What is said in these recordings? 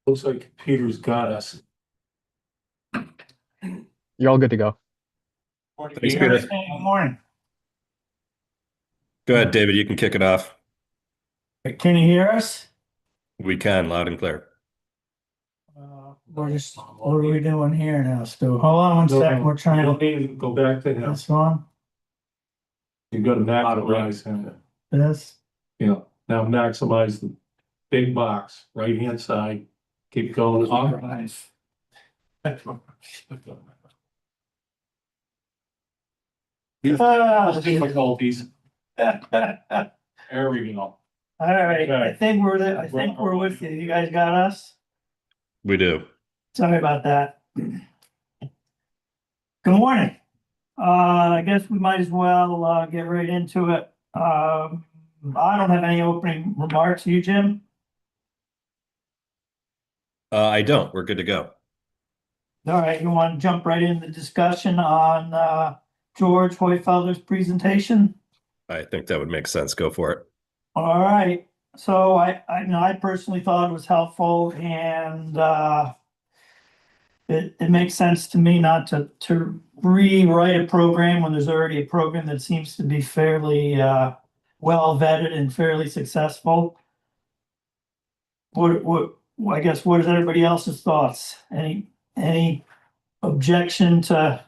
Looks like Peter's got us. You're all good to go. Thanks, Peter. Peter. Hey, good morning. Go ahead, David. You can kick it off. Can you hear us? We can, loud and clear. What are we doing here now, Stu? Hold on one second. We're trying You'll to need to go back to him. this one. You gotta maximize him. This. Now maximize the big box, right-hand side. Keep going. All right. Difficulties. There we go. All right, I think we're there. I think we're with you. You guys got us? We do. Sorry about that. Good morning. I guess we might as well get right into it. I don't have any opening remarks. You, Jim? I don't. We're good to go. All right, you want to jump right into the discussion on George Hoyfelder's presentation? I think that would make sense. Go for it. All right, so I personally thought it was helpful, and it makes sense to me not to rewrite a program when there's already a program that seems to be fairly well vetted and fairly successful. I guess what is everybody else's thoughts? Any objection to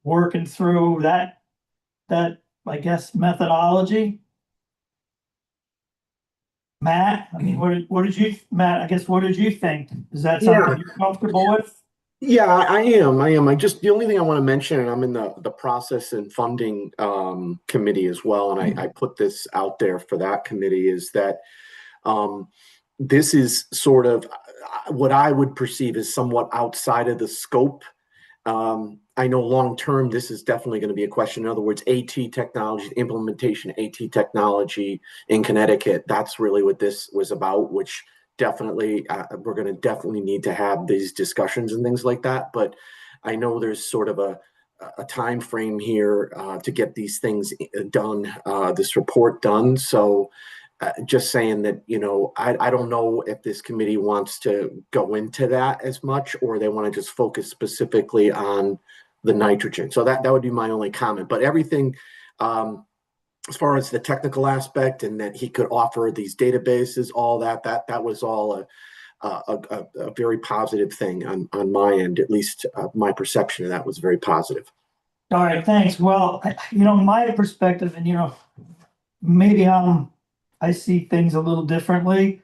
working through that I guess methodology? Matt, I mean, what did you, Matt, I guess, what did you think? Is that something you're comfortable with? Yeah, I am. I just, the only thing I want to mention, and I'm in the process and funding committee as well, and I put this out there for that committee, is that this is sort of what I would perceive as somewhat outside of the scope. I know long term, this is definitely going to be a question. In other words, AT technology, implementation AT technology in Connecticut. That's really what this was about, which definitely we're going to definitely need to have these discussions and things like that. But I know there's sort of a time frame here to get these things done, this report done. So just saying that, I don't know if this committee wants to go into that as much, or they want to just focus specifically on the nitrogen. So that would be my only comment. But everything, as far as the technical aspect and that he could offer these databases, all that was all a very positive thing on my end. At least my perception of that was very positive. All right, thanks. Well, my perspective, and maybe I see things a little differently.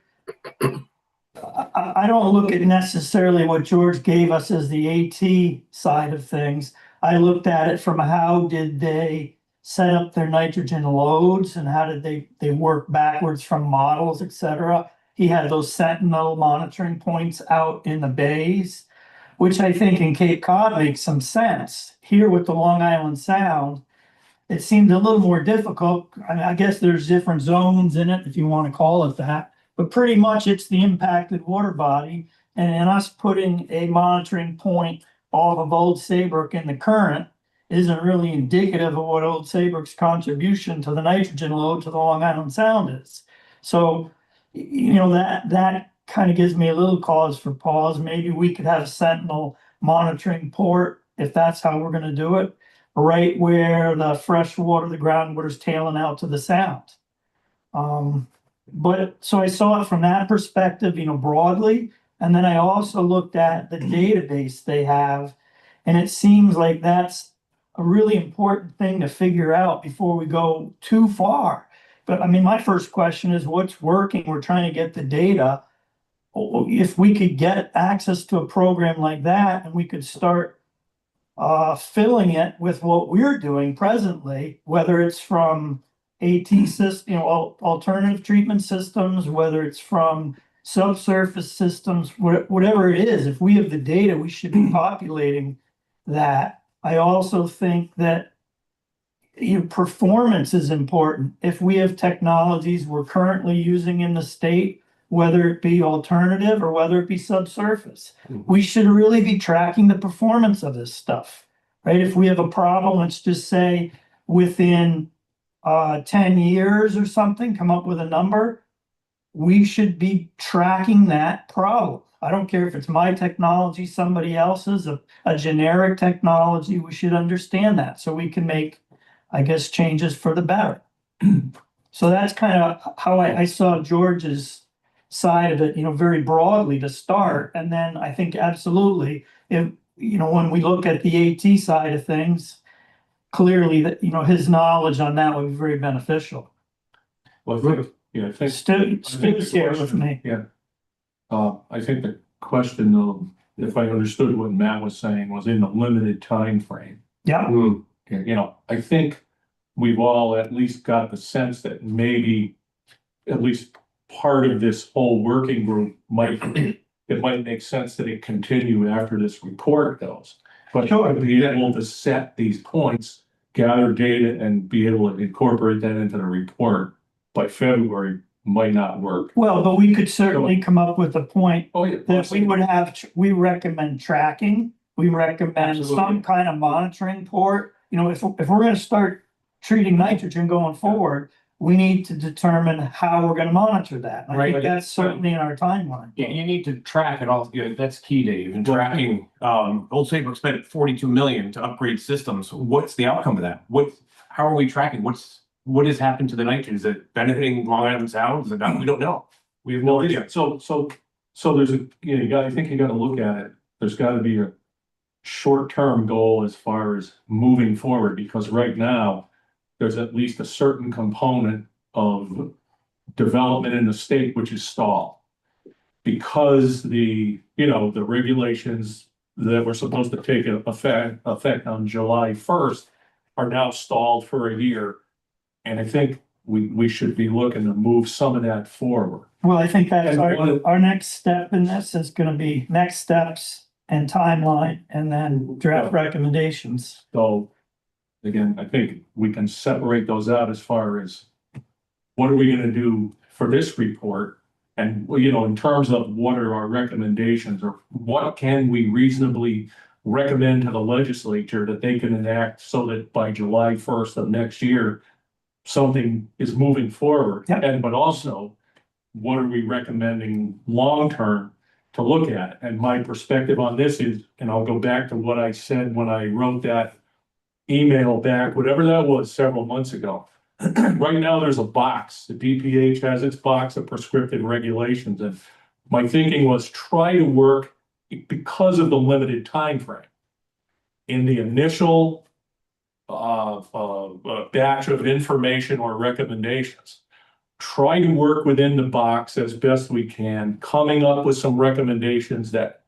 I don't look at necessarily what George gave us as the AT side of things. I looked at it from how did they set up their nitrogen loads and how did they work backwards from models, et cetera. He had those sentinel monitoring points out in the bays, which I think in Cape Cod makes some sense. Here with the Long Island Sound, it seemed a little more difficult. I guess there's different zones in it, if you want to call it that, but pretty much it's the impacted water body. And us putting a monitoring point off of Old Saybrook in the current isn't really indicative of what Old Saybrook's contribution to the nitrogen load to the Long Island Sound is. So, that kind of gives me a little cause for pause. Maybe we could have a sentinel monitoring port if that's how we're going to do it, right where the fresh water, the groundwater is tailing out to the sound. But so I saw it from that perspective, broadly. And then I also looked at the database they have, and it seems like that's a really important thing to figure out before we go too far. But I mean, my first question is what's working? We're trying to get the data. If we could get access to a program like that and we could start filling it with what we're doing presently, whether it's from AT system, alternative treatment systems, whether it's from subsurface systems, whatever it is, if we have the data, we should be populating that. I also think that performance is important. If we have technologies we're currently using in the state, whether it be alternative or whether it be subsurface, we should really be tracking the performance of this stuff, right? If we have a problem, let's just say within 10 years or something, come up with a number. we should be tracking that problem. I don't care if it's my technology, somebody else's, a generic technology, we should understand that so we can make, I guess, changes for the better. So that's kind of how I saw George's side of it, very broadly to start. And then I think absolutely, if, when we look at the AT side of things, clearly that, his knowledge on that would be very beneficial. Well, I think. Stu's here with me. Yeah. I think the question of, if I understood what Matt was saying, was in the limited time frame. Yeah, I think we've all at least got the sense that maybe at least part of this whole working group it might make sense that it continue after this report goes. But Sure. be able to set these points, gather data, and be able to incorporate that into the report by February might not work. well, but we could certainly come up with a point Oh, yeah. that we would have, we recommend tracking. We recommend some Absolutely. kind of monitoring port. If we're gonna start treating nitrogen going forward, we need to determine how we're gonna monitor that. And I think Right. that's certainly in our timeline. You need to track it all. That's key, Dave. And tracking, Old Saybrook spent 42 million to upgrade systems. What's the outcome of that? How are we tracking? What has happened to the nitrogen? Is it benefiting Long Island Sound? Is it not? We don't know. We have no idea. So there's I think you gotta look at it. There's gotta be a short-term goal as far as moving forward, because right now, there's at least a certain component of development in the state which is stalled. Because the regulations that were supposed to take effect on July 1st are now stalled for a year. And I think we should be looking to move some of that forward. Well, I think that's And our next step in this is gonna be next steps and timeline and then draft recommendations. So again, I think we can separate those out as far as what are we gonna do for this report? And, in terms of what are our recommendations, or what can we reasonably recommend to the legislature that they can enact so that by July 1st of next year, something is moving forward? Yep. But also, what are we recommending long-term to look at? And my perspective on this is, and I'll go back to what I said when I wrote that email back, whatever that was, several months ago. Right now, there's a box. The DPH has its box of prescriptive regulations, and my thinking was try to work, because of the limited time frame, in the initial batch of information or recommendations. Try to work within the box as best we can, coming up with some recommendations that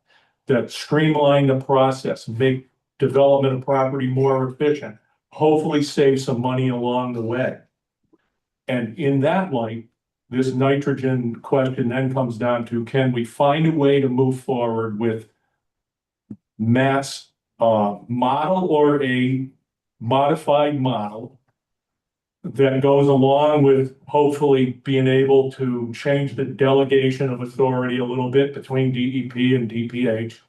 streamline the process, make development of property more efficient, hopefully save some money along the way. And in that light, this nitrogen question then comes down to, can we find a way to move forward with Matt's model, or a modified model that goes along with hopefully being able to change the delegation of authority a little bit between DEP and DPH,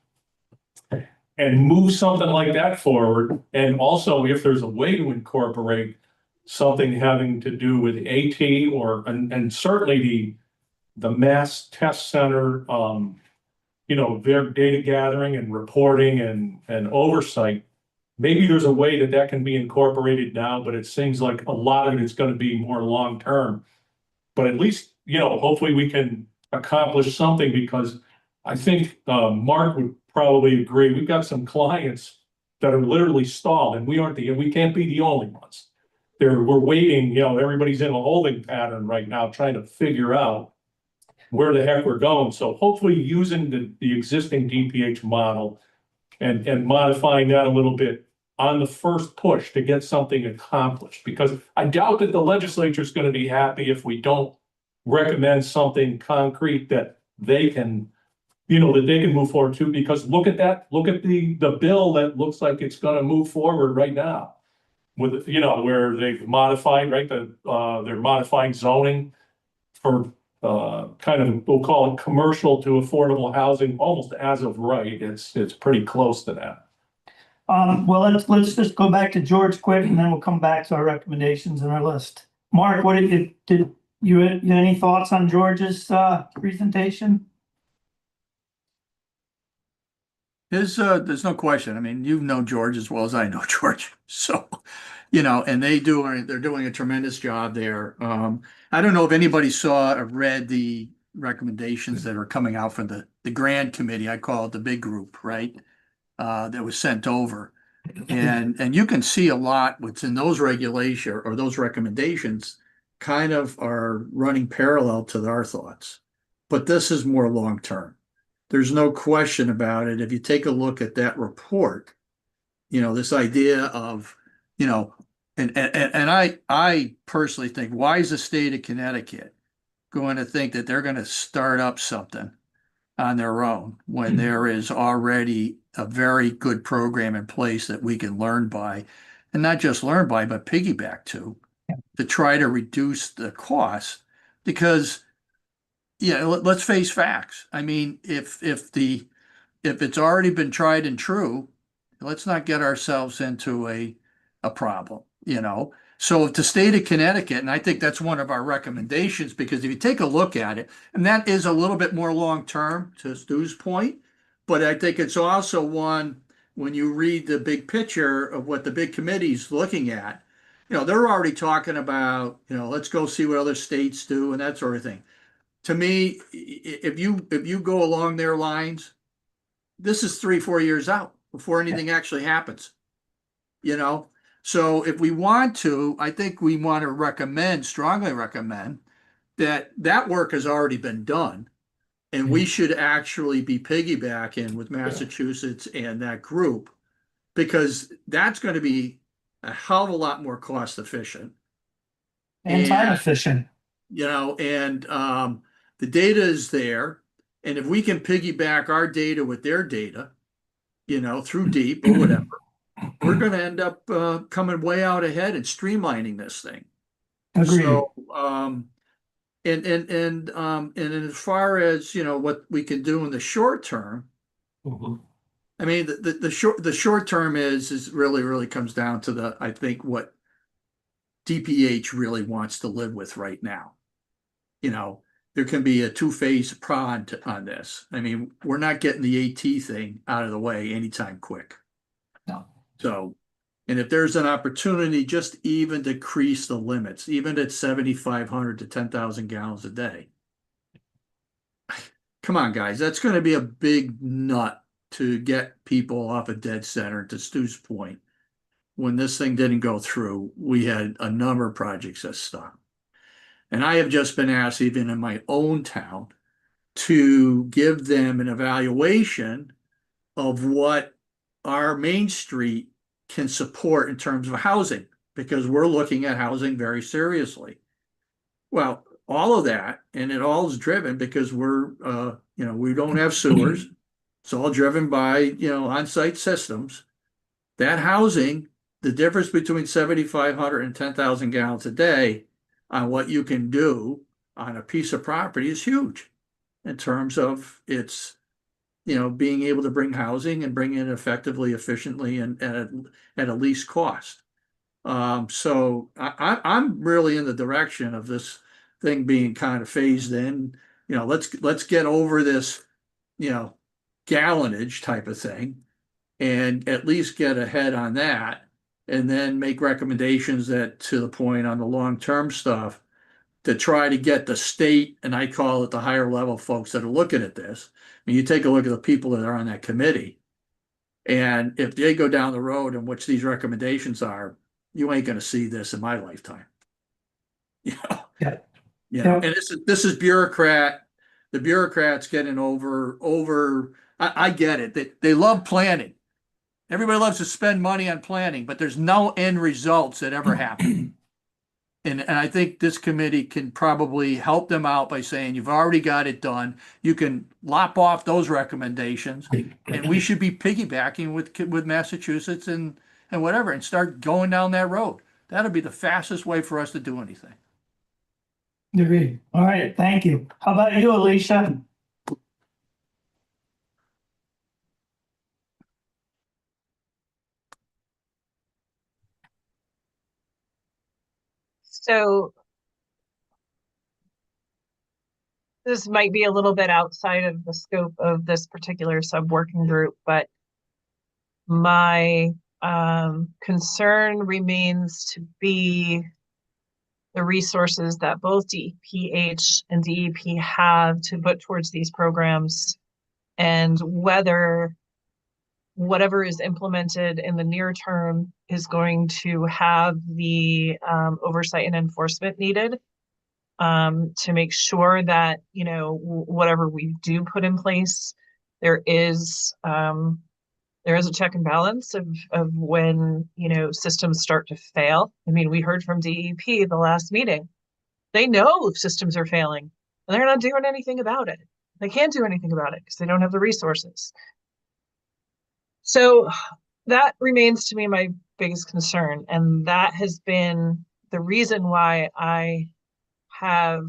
and move something like that forward. And also, if there's a way to incorporate something having to do with AT, and certainly the Mass Test Center, their data gathering and reporting and oversight, maybe there's a way that can be incorporated now, but it seems like a lot of it is going to be more long-term. But at least, hopefully we can accomplish something, because I think Mark would probably agree. We've got some clients that are literally stalled, and we can't be the only ones. We're waiting, everybody's in a holding pattern right now, trying to figure out where the heck we're going. So hopefully using the existing DPH model and modifying that a little bit on the first push to get something accomplished, because I doubt that the legislature is going to be happy if we don't recommend something concrete that they can, move forward to. Because look at the bill that looks like it's going to move forward right now with, where they've modified, right? They're modifying zoning for kind of, we'll call it commercial to affordable housing, almost as of right. It's pretty close to that. Well, let's just go back to George quick, and then we'll come back to our recommendations and our list. Mark, what did You any thoughts on George's presentation? There's no question. I mean, you know George as well as I know George. So, and they're doing a tremendous job there. I don't know if anybody saw or read the recommendations that are coming out from the grand committee. I call it the big group, right? That was sent over. And you can see a lot what's in those regulation or those recommendations kind of are running parallel to our thoughts. But this is more long term. There's no question about it. If you take a look at that report, this idea of, and I personally think, why is the state of Connecticut going to think that they're going to start up something on their own when there is already a very good program in place that we can learn by, and not just learn by, but piggyback to try to reduce the costs? Because let's face facts. I mean, if it's already been tried and true, let's not get ourselves into a problem, So if the state of Connecticut, and I think that's one of our recommendations, because if you take a look at it, and that is a little bit more long term to Stu's point, but I think it's also one when you read the big picture of what the big committee's looking at, they're already talking about, let's go see what other states do and that sort of thing. To me, if you go along their lines, this is 3-4 years out before anything actually happens. So if we want to, I think we want to strongly recommend that work has already been done. And we should actually be piggybacking with Massachusetts and that group, because that's going to be a hell of a lot more cost efficient. And time efficient. The data is there. And if we can piggyback our data with their data, through deep or whatever, we're going to end up coming way out ahead and streamlining this thing. Agreed. So, and as far as what we can do in the short term, I mean the short term is really comes down to I think what DPH really wants to live with right now. There can be a two-phase prod on this. I mean, we're not getting the AT thing out of the way anytime quick. No. So, and if there's an opportunity, just even decrease the limits, even at 7,500 to 10,000 gallons a day. Come on, guys, that's going to be a big nut to get people off a dead center. To Stu's point, when this thing didn't go through, we had a number of projects that stopped. And I have just been asked, even in my own town, to give them an evaluation of what our Main Street can support in terms of housing, because we're looking at housing very seriously. Well, all of that, and it all is driven because we don't have sewers. It's all driven by, on-site systems. That housing, the difference between 7,500 and 10,000 gallons a day on what you can do on a piece of property is huge in terms of its, being able to bring housing and bring it effectively, efficiently, and at a least cost. So I'm really in the direction of this thing being kind of phased in. Let's get over this, gallonage type of thing, and at least get ahead on that, and then make recommendations that, to the point on the long-term stuff, to try to get the state, and I call it the higher level folks that are looking at this. I mean, you take a look at the people that are on that committee, and if they go down the road in which these recommendations are, you ain't going to see this in my lifetime. Yeah. And this is the bureaucrats getting over. I get it. They love planning. Everybody loves to spend money on planning, but there's no end results that ever happen. And I think this committee can probably help them out by saying, you've already got it done. You can lop off those recommendations, and we should be piggybacking with Massachusetts and whatever, and start going down that road. That'll be the fastest way for us to do anything. Agreed. All right, thank you. How about you, Alicia? So this might be a little bit outside of the scope of this particular sub-working group, but my concern remains to be the resources that both DEPH and DEP have to put towards these programs, and whether whatever is implemented in the near term is going to have the oversight and enforcement needed to make sure that, you know, whatever we do put in place, there is a check and balance of when, you know, systems start to fail. I mean, we heard from DEP the last meeting. They know systems are failing and they're not doing anything about it. They can't do anything about it because they don't have the resources. So that remains to me my biggest concern. And that has been the reason why I have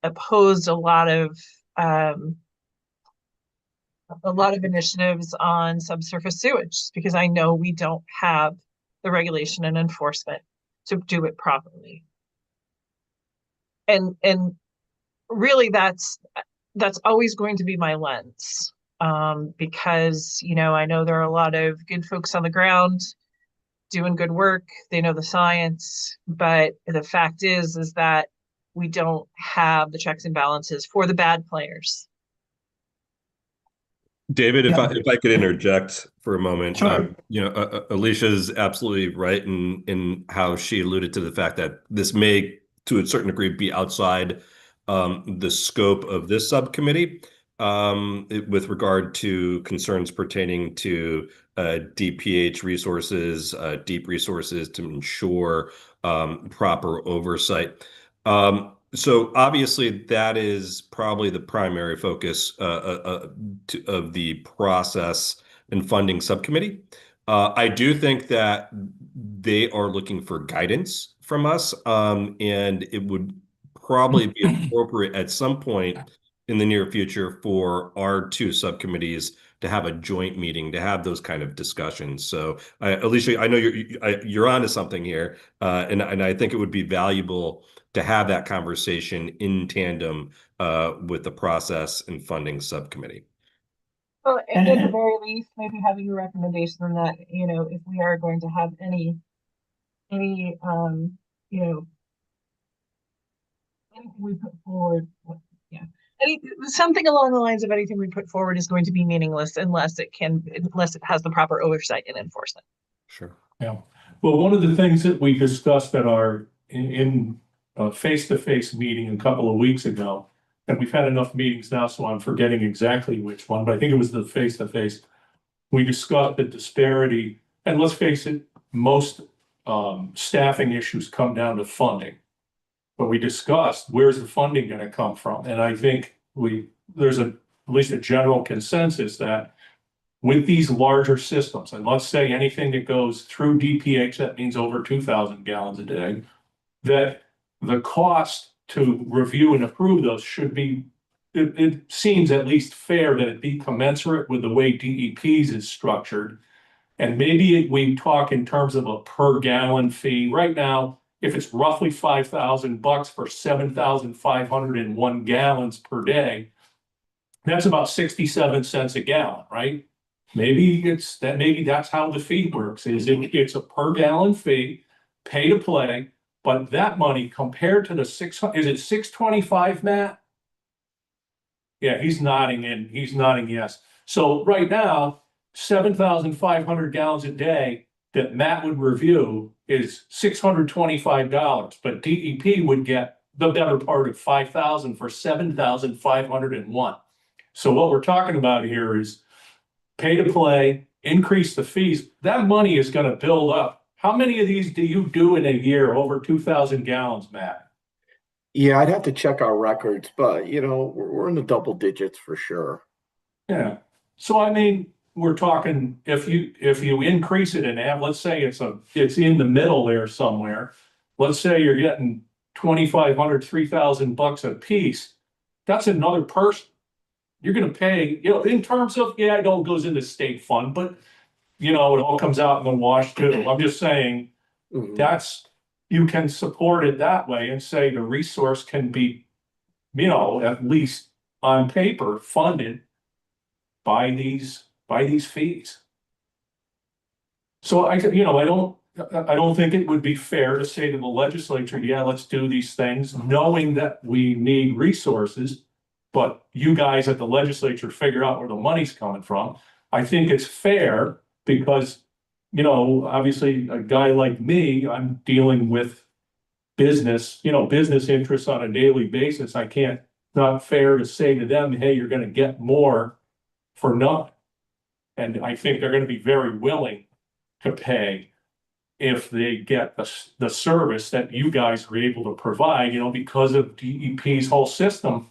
opposed a lot of initiatives on subsurface sewage, because I know we don't have the regulation and enforcement to do it properly. And really that's always going to be my lens. Because, you know, I know there are a lot of good folks on the ground doing good work. They know the science, but the fact is that we don't have the checks and balances for the bad players. David, Yeah. if I could interject for a moment, Sure. Alicia's absolutely right in how she alluded to the fact that this may, to a certain degree, be outside the scope of this subcommittee with regard to concerns pertaining to DPH resources, deep resources to ensure proper oversight. So obviously that is probably the primary focus of the process and funding subcommittee. I do think that they are looking for guidance from us, and it would probably be appropriate at some point in the near future for our two subcommittees to have a joint meeting to have those kind of discussions. So, Alicia, I know you're onto something here, and I think it would be valuable to have that conversation in tandem with the process and funding subcommittee. Well, at the very least, maybe having a recommendation that, you know, if we are going to have any, you know, anything we put forward, something along the lines of anything we put forward is going to be meaningless unless it has the proper oversight and enforcement. Sure. Yeah. Well, one of the things that we discussed at our in face-to-face meeting a couple of weeks ago, and we've had enough meetings now, so I'm forgetting exactly which one, but I think it was the face-to-face. We discussed the disparity, and let's face it, most staffing issues come down to funding. But we discussed where's the funding going to come from, and I think there's at least a general consensus that with these larger systems, and let's say anything that goes through DPH, that means over 2,000 gallons a day, that the cost to review and approve those should be, it seems at least fair that it be commensurate with the way DEP's is structured. And maybe we talk in terms of a per gallon fee. Right now, if it's roughly $5,000 for 7,501 gallons per day, that's about 67 cents a gallon, right? Maybe that's how the fee works, is it's a per gallon fee, pay to play, but that money compared to the 600, is it 625, Matt? Yeah, he's nodding yes. So right now, 7,500 gallons a day that Matt would review is $625, but DEP would get the better part of 5,000 for 7,501. So what we're talking about here is pay to play, increase the fees. That money is going to build up. How many of these do you do in a year over 2,000 gallons, Matt? Yeah, I'd have to check our records, but you know, we're in the double digits for sure. Yeah. So I mean, we're talking if you increase it and let's say it's in the middle there somewhere. Let's say you're getting $2,500, $3,000 a piece. That's another person. You're going to pay, you know, in terms of, yeah, it all goes into state fund, but you know, it all comes out in the wash too. I'm just saying you can support it that way and say the resource can be at least on paper, funded by these fees. So I don't think it would be fair to say to the legislature, yeah, let's do these things, knowing that we need resources. But you guys at the legislature figure out where the money's coming from. I think it's fair because, obviously a guy like me, I'm dealing with business interests on a daily basis. I can't, not fair to say to them, hey, you're gonna get more for nothing. And I think they're gonna be very willing to pay if they get the service that you guys are able to provide, because of DEP's whole system.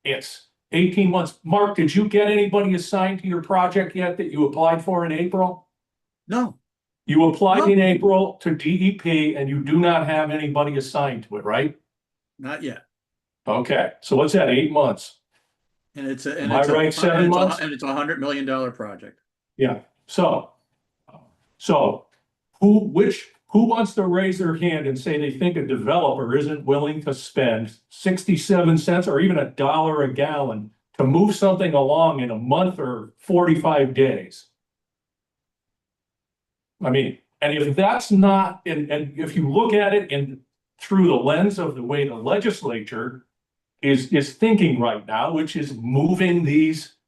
It's 18 months. Mark, did you get anybody assigned to your project yet that you applied for in April? No, You applied No. in April to DEP and you do not have anybody assigned to it, right? not yet. Okay, so what's that, 8 months? And it's a, Am I right, 7 months? And it's $100 million project. Yeah, so who wants to raise their hand and say they think a developer isn't willing to spend 67 cents or even $1 a gallon to move something along in a month or 45 days? I mean, and if that's not, and if you look at it through the lens of the way the legislature is thinking right now, which is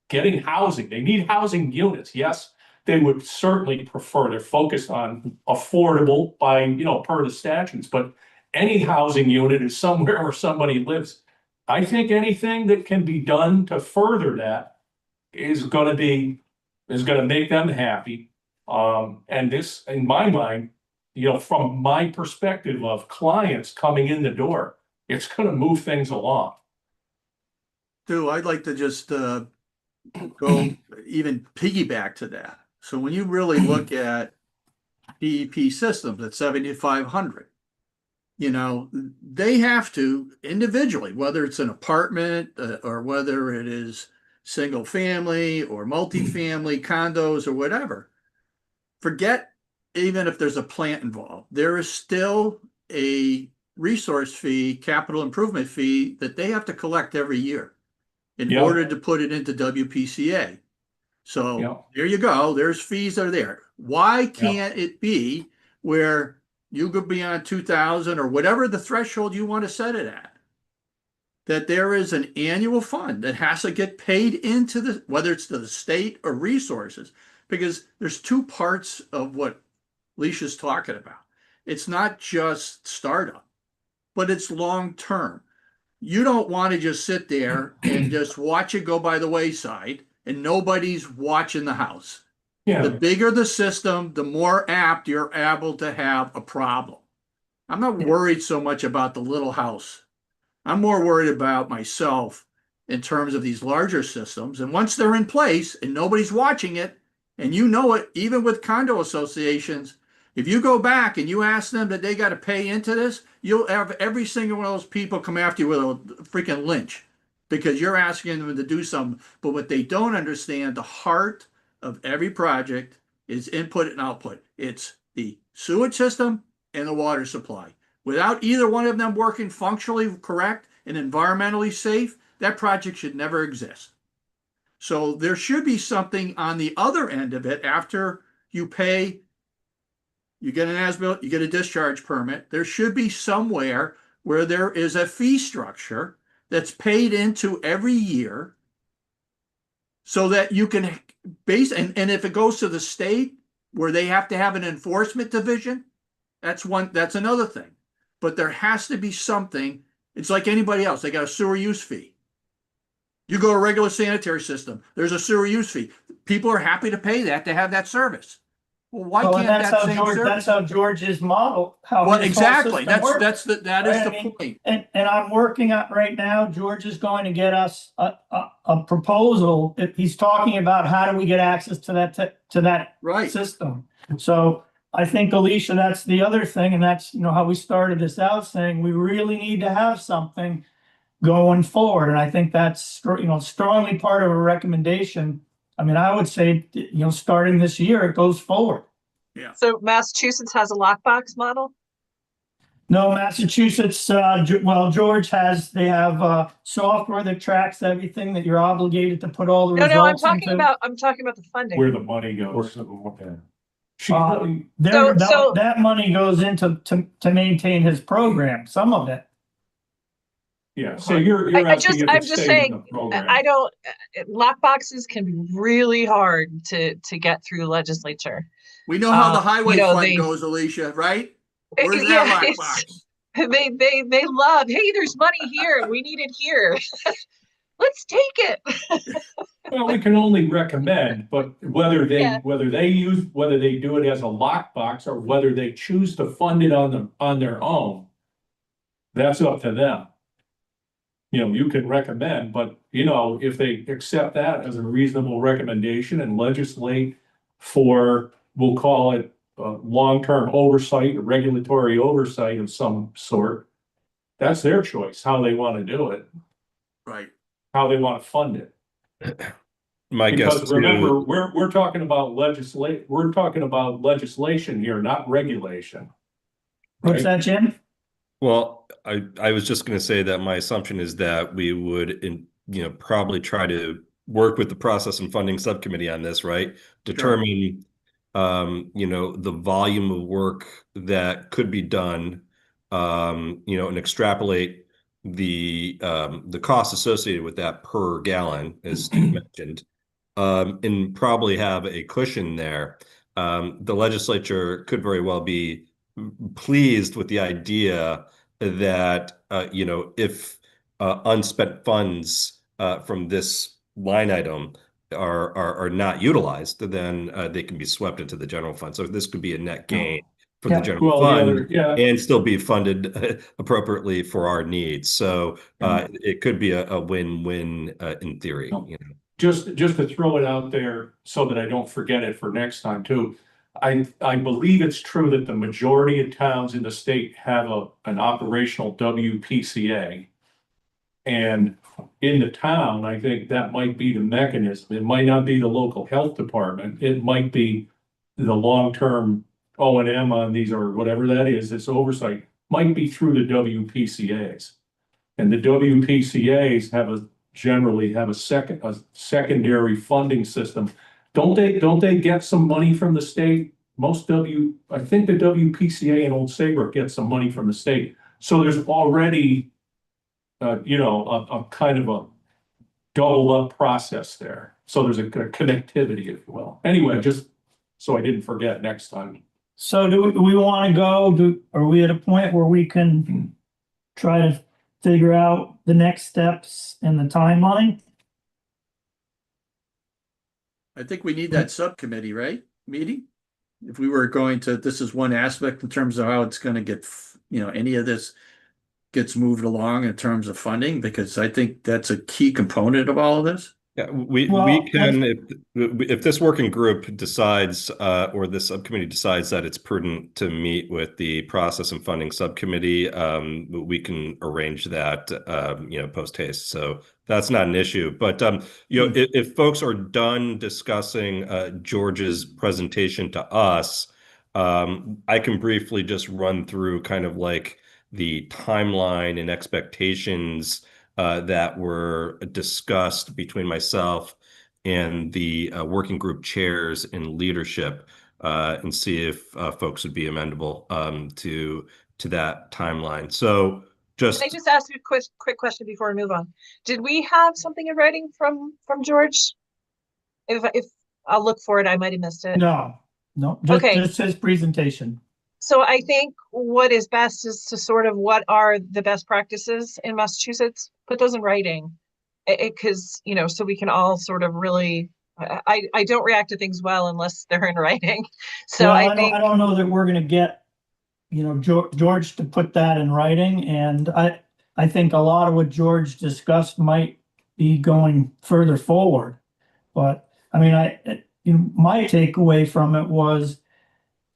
getting housing. They need housing units. Yes, they would certainly prefer to focus on affordable by, per the statutes, but any housing unit is somewhere where somebody lives. I think anything that can be done to further that is gonna make them happy. And this, in my mind, from my perspective of clients coming in the door, it's gonna move things along. Stu, I'd like to just go even piggyback to that. So when you really look at DEP systems at 7,500, they have to individually, whether it's an apartment or whether it is single family or multifamily condos or whatever, forget even if there's a plant involved, there is still a resource fee, capital improvement fee that they have to collect every year in Yep. order to put it into WPCA. So Yep. there you go. There's fees that are there. Why can't it be where you could be on 2,000 or whatever the threshold you want to set it at, that there is an annual fund that has to get paid into whether it's to the state or resources, because there's two parts of what Leisha's talking about. It's not just startup, but it's long term. You don't want to just sit there and just watch it go by the wayside and nobody's watching the house. The Yeah, bigger the system, the more apt you're able to have a problem. I'm not worried so much about the little house. I'm more worried about myself in terms of these larger systems. And once they're in place and nobody's watching it, and it, even with condo associations, if you go back and you ask them that they got to pay into this, you'll have every single one of those people come after you with a freaking lynch because you're asking them to do something. But what they don't understand, the heart of every project is input and output. It's the sewage system and the water supply. Without either one of them working functionally correct and environmentally safe, that project should never exist. So there should be something on the other end of it after you pay. You get an as-built, you get a discharge permit. There should be somewhere where there is a fee structure that's paid into every year so that you can and if it goes to the state where they have to have an enforcement division, that's another thing. But there has to be something. It's like anybody else. They got a sewer use fee. You go to a regular sanitary system, there's a sewer use fee. People are happy to pay that to have that service. Well, why can't that same service? That's how George's model, how Well, his whole exactly. system works. That is Right, the I mean, point. And I'm working on right now, George is going to get us a proposal. If he's talking about how do we get access to that Right. system. So I think, Alicia, that's the other thing, and that's, how we started this out saying we really need to have something going forward. And I think that's, strongly part of a recommendation. I mean, I would say, starting this year, it goes forward. So Massachusetts has a lockbox model? No, Massachusetts, well, George they have software that tracks everything that you're obligated to put all the No, results into. I'm talking about the funding. Where the money goes. She, That money goes into to maintain his program, some of it. yeah, so you're asking if I'm it's just staying in saying, the program. I don't, lock boxes can be really hard to get through legislature. We know how the highway you know, fund they- goes, Alicia, right? Where's Yeah, that it's- lockbox? They love, hey, there's money here, we need it here. Let's take it. Well, we can only recommend, but whether Yeah. they do it as a lockbox or whether they choose to fund it on their own, that's up to them. You know, you can recommend, but you know, if they accept that as a reasonable recommendation and legislate for, we'll call it long-term oversight, regulatory oversight of some sort, that's their choice, how they want to do it, Right. how they want to fund it. My guess Because remember, too, we're talking about legislation here, not regulation. What's that, Jim? well, I was just going to say that my assumption is that we would, probably try to work with the process and funding subcommittee on this, right? Determine, the volume of work that could be done, and extrapolate the cost associated with that per gallon, as Steve mentioned, and probably have a cushion there. The legislature could very well be pleased with the idea that if unspent funds from this line item are not utilized, then they can be swept into the general fund. So this could be a net gain for the general Well, the fund other, yeah, and still be funded appropriately for our needs. So it could be a win-win in theory. just to throw it out there so that I don't forget it for next time too. I believe it's true that the majority of towns in the state have an operational WPCA. And in the town, I think that might be the mechanism. It might not be the local health department. It might be the long-term O&M on these or whatever that is, this oversight might be through the WPCAs. And the WPCAs generally have a secondary funding system. Don't they get some money from the state? I think the WPCA in Old Saybrook gets some money from the state. So there's already, a kind of a double up process there. So there's a connectivity, if you will. Anyway, just so I didn't forget next time. So do we want to go, are we at a point where we can try to figure out the next steps in the timeline? I think we need that subcommittee, right? Meeting? If we were going to, this is one aspect in terms of how it's gonna get, any of this gets moved along in terms of funding, because I think that's a key component of all of this. Yeah, we Well, can, if this working group decides, or this subcommittee decides that it's prudent to meet with the process and funding subcommittee, we can arrange that, post haste. So that's not an issue. But, if folks are done discussing George's presentation to us, I can briefly just run through kind of like the timeline and expectations that were discussed between myself and the working group chairs and leadership, and see if folks would be amenable to that timeline. So Can I just ask you a quick question before we move on? Did we have something in writing from George? If I'll look for it, I might have missed it. No, Okay. just his presentation. So I think what is best is to sort of what are the best practices in Massachusetts, put those in writing. Because, so we can all sort of really, I don't react to things well unless they're in writing. So Well, I think, I don't know that we're gonna get, George to put that in writing, and I think a lot of what George discussed might be going further forward. But, I mean, my takeaway from it was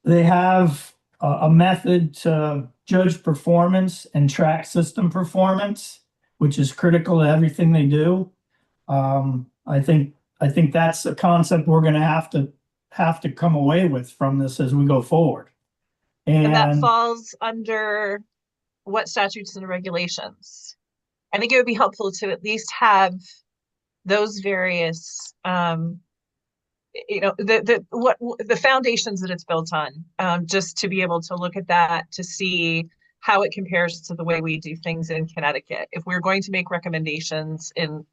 they have a method to judge performance and track system performance, which is critical to everything they do. I think that's a concept we're gonna have to come away with from this as we go forward. and that And falls under what statutes and regulations. I think it would be helpful to at least have those various, the foundations that it's built on, just to be able to look at that to see how it compares to the way we do things in Connecticut. If we're going to make recommendations in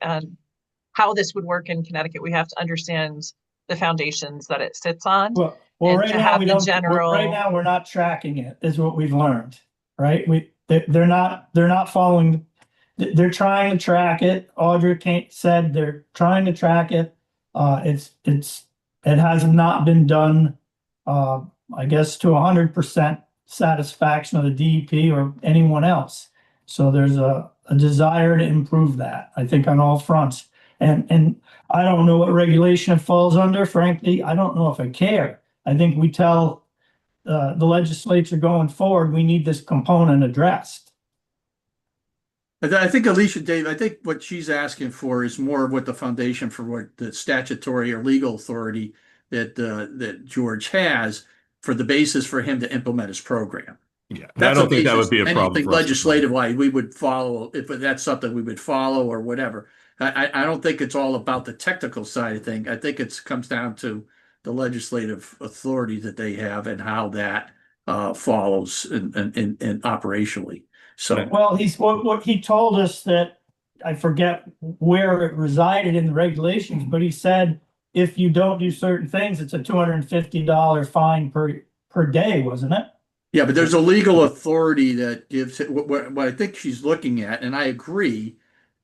how this would work in Connecticut, we have to understand the foundations that it sits on. Well, And right to now have we the don't, general- right now we're not tracking it, is what we've learned, right? They're not following, they're trying to track it. Audra said they're trying to track it. It has not been done, I guess, to 100% satisfaction of the DEP or anyone else. So there's a desire to improve that, I think, on all fronts. And I don't know what regulation it falls under. Frankly, I don't know if I care. I think we tell the legislature going forward, we need this component addressed. I think Alicia, Dave, I think what she's asking for is more of what the foundation for what the statutory or legal authority that George has for the basis for him to implement his program. Yeah, I That's don't think that would be a problem anything for us to legislative wise we would follow if that's something we would follow or whatever. I don't think it's all about the technical side of things. I think it comes down to the legislative authority that they have and how that follows and operationally. So Well, what he told us that, I forget where it resided in the regulations, but he said if you don't do certain things, it's a $250 fine per day, wasn't it? yeah, but there's a legal authority that gives it what I think she's looking at, and I agree,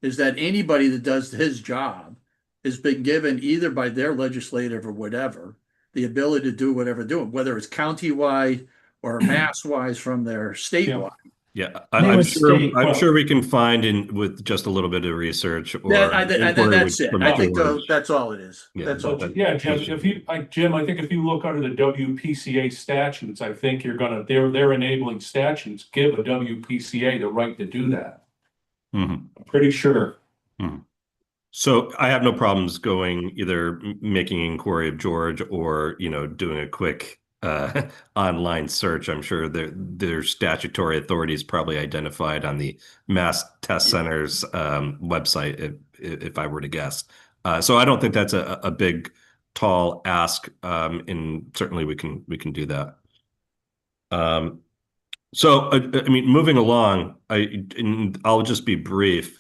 is that anybody that does his job has been given either by their legislative or whatever the ability to do whatever they're doing, whether it's countywide or mass-wise from their statewide. Yeah, I'm sure we can find in with just a little bit of research or That's it. from I think George. that's all it is. Yeah, That's all. Yeah, Jim, I think if you look under the WPCA statutes, I think they're enabling statutes give a WPCA the right to do that. Mhm. I'm pretty sure. Mhm. So I have no problems going either making inquiry of George or, doing a quick online search. I'm sure their statutory authority is probably identified on the Mass Test Center's website, if I were to guess. So I don't think that's a big, tall ask, and certainly we can do that. So I mean, moving along, I'll just be brief.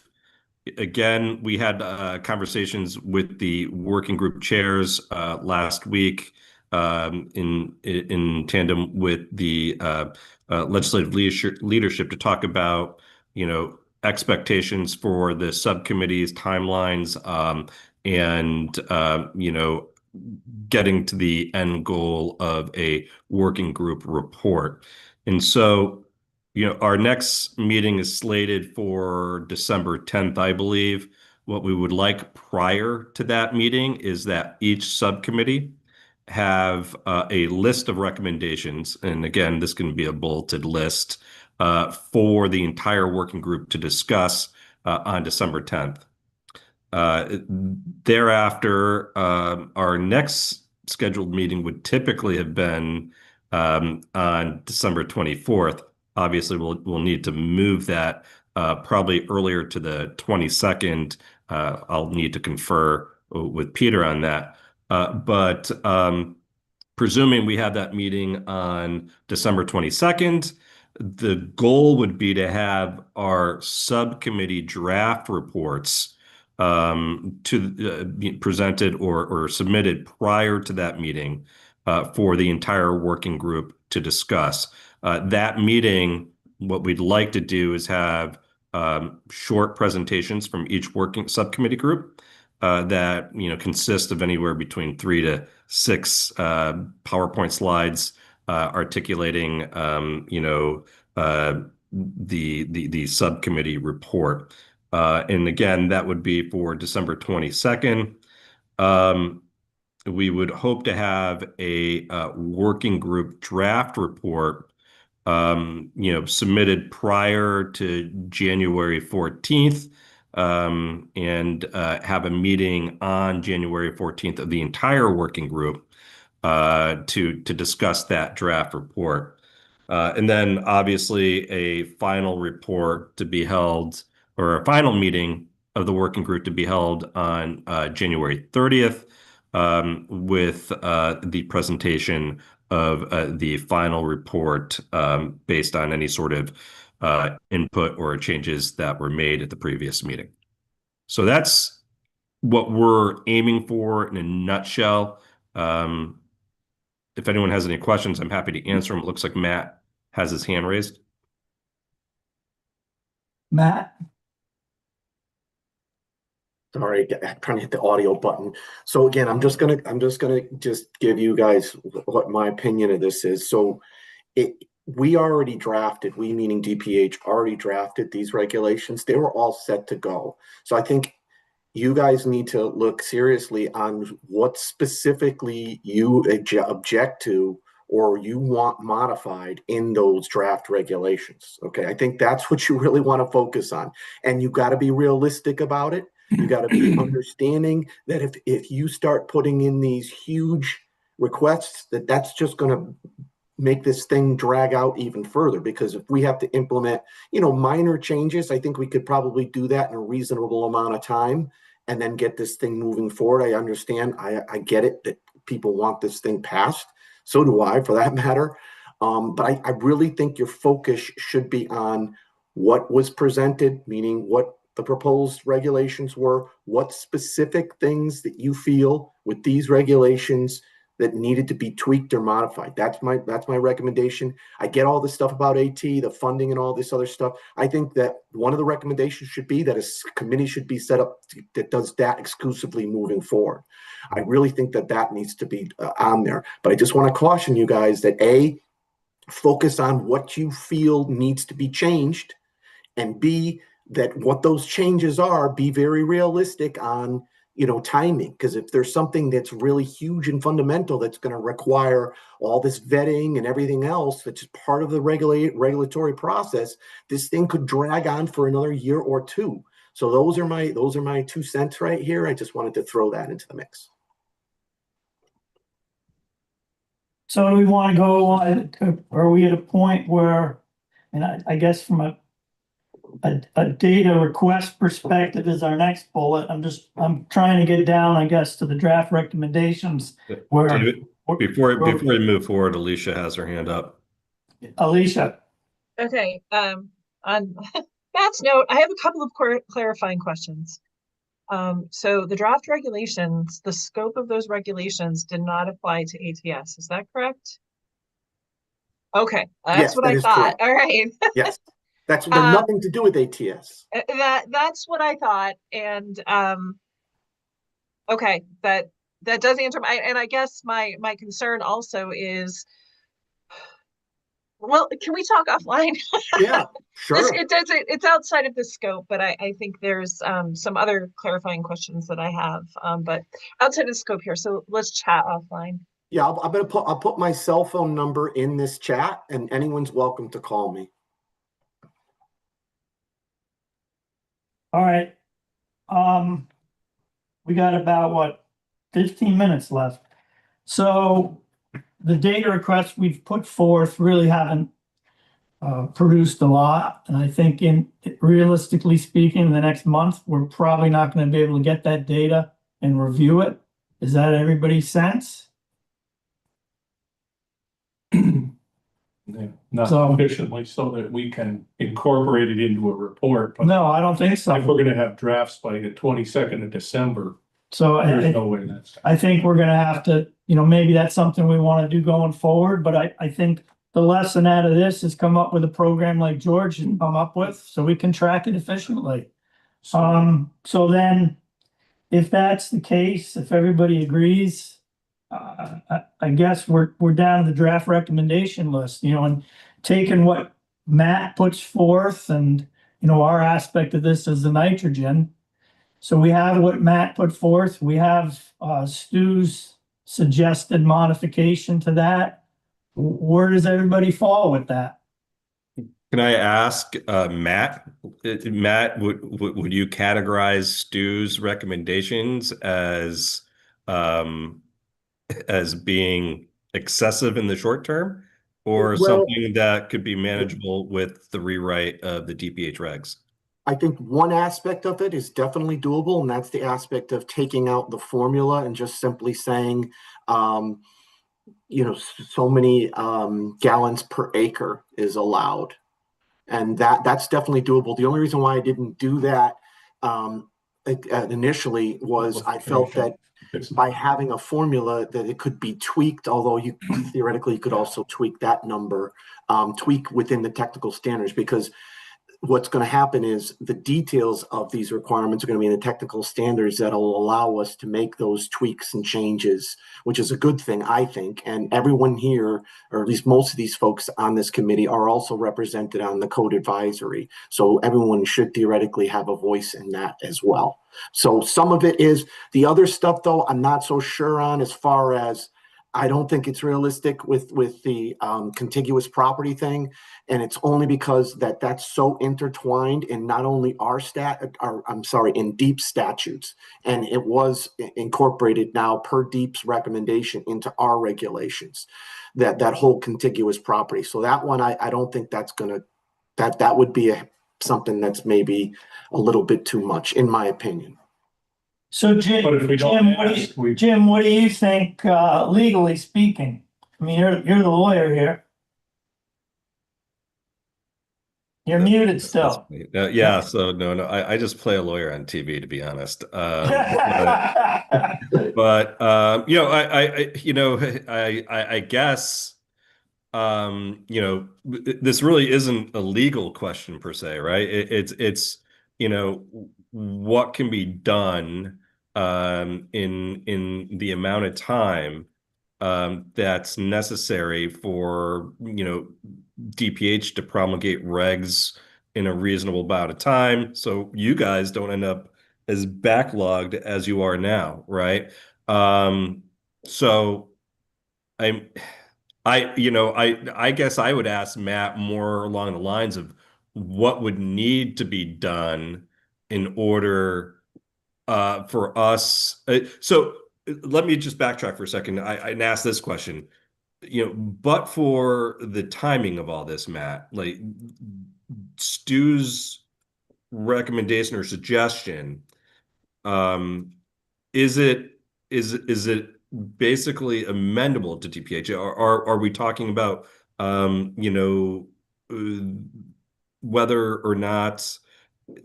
Again, we had conversations with the working group chairs last week in tandem with the legislative leadership to talk about, expectations for the subcommittees, timelines, and getting to the end goal of a working group report. And so, our next meeting is slated for December 10th, I believe. What we would like prior to that meeting is that each subcommittee have a list of recommendations. And again, this can be a bulleted list for the entire working group to discuss on December 10th. Thereafter, our next scheduled meeting would typically have been on December 24th. Obviously, we'll need to move that probably earlier to the 22nd. I'll need to confer with Peter on that. But presuming we have that meeting on December 22nd, the goal would be to have our subcommittee draft reports to be presented or submitted prior to that meeting for the entire working group to discuss. That meeting, what we'd like to do is have short presentations from each working subcommittee group that consist of anywhere between 3 to 6 PowerPoint slides articulating the subcommittee report. And again, that would be for December 22nd. We would hope to have a working group draft report submitted prior to January 14th, and have a meeting on January 14th of the entire working group to discuss that draft report. And then obviously a final report to be held, or a final meeting of the working group to be held on January 30th, with the presentation of the final report based on any sort of input or changes that were made at the previous meeting. So that's what we're aiming for in a nutshell. If anyone has any questions, I'm happy to answer them. It looks like Matt has his hand raised. Matt? Sorry, I'm trying to hit the audio button. So again, I'm just gonna give you guys what my opinion of this is. So we already drafted, we meaning DPH already drafted these regulations. They were all set to go. So I think you guys need to look seriously on what specifically you object to or you want modified in those draft regulations. Okay, I think that's what you really want to focus on. And you got to be realistic about it. You got to be understanding that if you start putting in these huge requests, that's just going to make this thing drag out even further, because if we have to implement, minor changes, I think we could probably do that in a reasonable amount of time and then get this thing moving forward. I understand. I get it that people want this thing passed. So do I, for that matter. But I really think your focus should be on what was presented, meaning what the proposed regulations were, what specific things that you feel with these regulations that needed to be tweaked or modified. That's my recommendation. I get all this stuff about AT, the funding and all this other stuff. I think that one of the recommendations should be that a committee should be set up that does that exclusively moving forward. I really think that needs to be on there. But I just want to caution you guys that A, focus on what you feel needs to be changed, and B, that what those changes are, be very realistic on timing, because if there's something that's really huge and fundamental that's going to require all this vetting and everything else that's part of the regulatory process, this thing could drag on for another year or two. So those are my 2 cents right here. I just wanted to throw that into the mix. So do we want to go on, are we at a point where, and I guess from a data request perspective is our next bullet. I'm trying to get down, I guess, to the draft recommendations where. David, before we move forward, Alicia has her hand up. Alicia. Okay, on Matt's note, I have a couple of clarifying questions. So the draft regulations, the scope of those regulations did not apply to ATS. Is that correct? Okay, that's yes, what I thought. Correct. All right. Yes. That's nothing to do with ATS. That's what I thought. And okay, that does answer and I guess my concern also is, well, can we talk offline? Yeah, sure. It's outside of the scope, but I think there's some other clarifying questions that I have, but outside of the scope here. So let's chat offline. Yeah, I'll put my cell phone number in this chat, and anyone's welcome to call me. All right. We got about 15 minutes left. So the data requests we've put forth really haven't produced a lot. And I think realistically speaking, in the next month, we're probably not going to be able to get that data and review it. Is that everybody's sense? Not sufficiently so that we can incorporate it into a report. But no, I don't think so. if we're going to have drafts by the 22nd of December, so there's no way that's. I think we're going to have to, maybe that's something we want to do going forward. But I think the lesson out of this is come up with a program like George and come up with, so we can track it efficiently. So then, if that's the case, if everybody agrees, I guess we're down to the draft recommendation list, and taking what Matt puts forth and, our aspect of this is the nitrogen. So we have what Matt put forth. We have Stu's suggested modification to that. Where does everybody fall with that? Can I ask Matt? Matt, would you categorize Stu's recommendations as being excessive in the short term? or Well, something that could be manageable with the rewrite of the DPH regs? I think one aspect of it is definitely doable, and that's the aspect of taking out the formula and just simply saying, um, so many gallons per acre is allowed. And that's definitely doable. The only reason why I didn't do that initially was I felt that by having a formula that it could be tweaked, although you theoretically could also tweak that number, tweak within the technical standards, because what's going to happen is the details of these requirements are going to be in the technical standards that'll allow us to make those tweaks and changes, which is a good thing, I think. And everyone here, or at least most of these folks on this committee, are also represented on the code advisory. So everyone should theoretically have a voice in that as well. So some of it is the other stuff, though, I'm not so sure on, as far as I don't think it's realistic with the contiguous property thing. And it's only because that's so intertwined in not only in DEEP statutes, and it was incorporated now per DEEP's recommendation into our regulations, that whole contiguous property. So that one, I don't think that would be something that's maybe a little bit too much, in my opinion. So Jim, But if we don't ask, Jim, what do you think, legally speaking? I mean, you're the lawyer here. You're muted still. Yeah, so no, I just play a lawyer on TV, to be honest. But I guess this really isn't a legal question per se, right? It's what can be done in the amount of time that's necessary for DPH to promulgate regs in a reasonable amount of time, so you guys don't end up as backlogged as you are now, right? So I guess I would ask Matt more along the lines of what would need to be done in order for us. So let me just backtrack for a second and ask this question. But for the timing of all this, Matt, like Stu's recommendation or suggestion, is it basically amendable to DPH? Are we talking about whether or not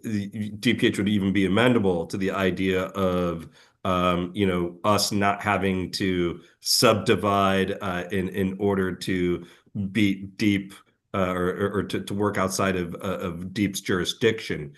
DPH would even be amendable to the idea of us not having to subdivide in order to beat DEEP or to work outside of DEEP's jurisdiction?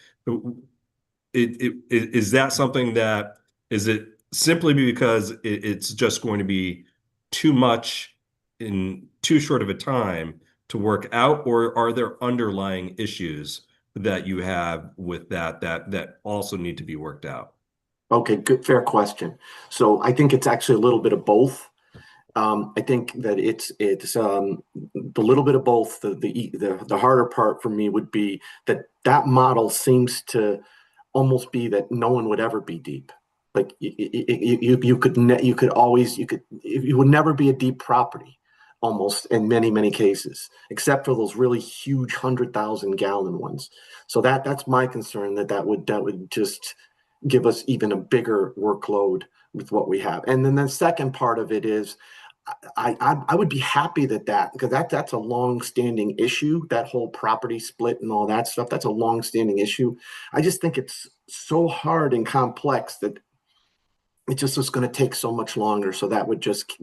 Is that something that, is it simply because it's just going to be too much in too short of a time to work out, or are there underlying issues that you have with that also need to be worked out? Okay, good, fair question. So I think it's actually a little bit of both. I think that it's the little bit of both. The harder part for me would be that model seems to almost be that no one would ever be DEEP. Like you would never be a DEEP property, almost, in many cases, except for those really huge 100,000 gallon ones. So that's my concern, that would just give us even a bigger workload with what we have. And then the second part of it is, I would be happy because that's a long-standing issue, that whole property split and all that stuff. That's a long-standing issue. I just think it's so hard and complex that it just is going to take so much longer. So that would just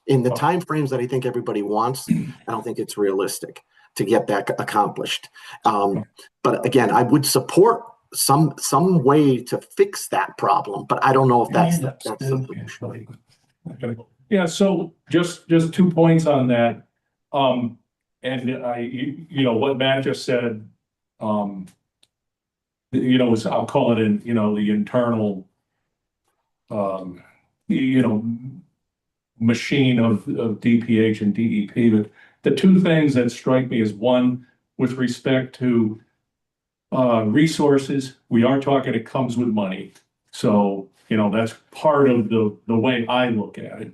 in the time frames that I think everybody wants, I don't think it's realistic to get that accomplished. But again, I would support some way to fix that problem, but I don't know if that's the solution. Yeah, so just 2 points on that. And what Matt just said, I'll call it the internal, machine of DPH and DEP. But the two things that strike me is, one, with respect to resources, we are talking, it comes with money. So, that's part of the way I look at it.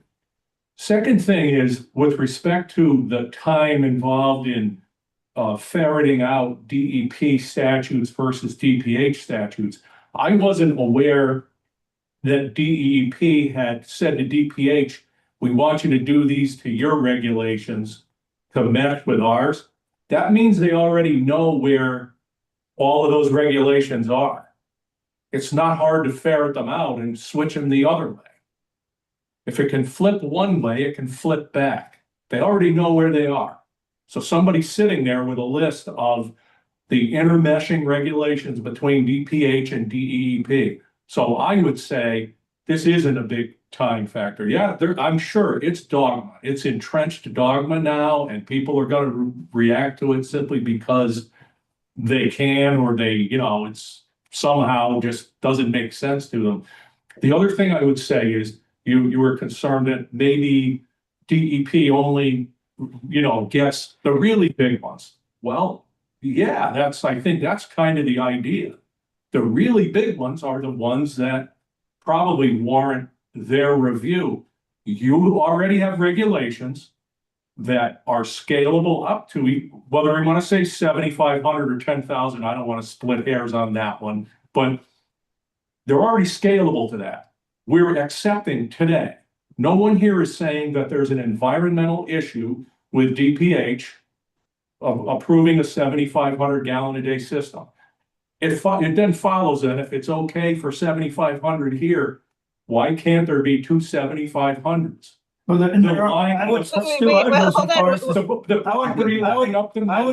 Second thing is, with respect to the time involved in ferreting out DEP statutes versus DPH statutes, I wasn't aware that DEP had said to DPH, we want you to do these to your regulations to match with ours. That means they already know where all of those regulations are. It's not hard to ferret them out and switch them the other way. If it can flip one way, it can flip back. They already know where they are. So somebody's sitting there with a list of the intermeshing regulations between DPH and DEP. So I would say this isn't a big time factor. Yeah, I'm sure it's dogma. It's entrenched dogma now, and people are going to react to it simply because they can, or they, it's somehow just doesn't make sense to them. The other thing I would say is you were concerned that maybe DEP only, gets the really big ones. Well, yeah, I think that's kind of the idea. The really big ones are the ones that probably warrant their review. You already have regulations that are scalable up to, whether I want to say 7,500 or 10,000, I don't want to split hairs on that one, but they're already scalable to that. We're accepting today. No one here is saying that there's an environmental issue with DPH of approving a 7,500 gallon a day system. It then follows that if it's okay for 7,500 here, why can't there be two 7,500s? Well, I would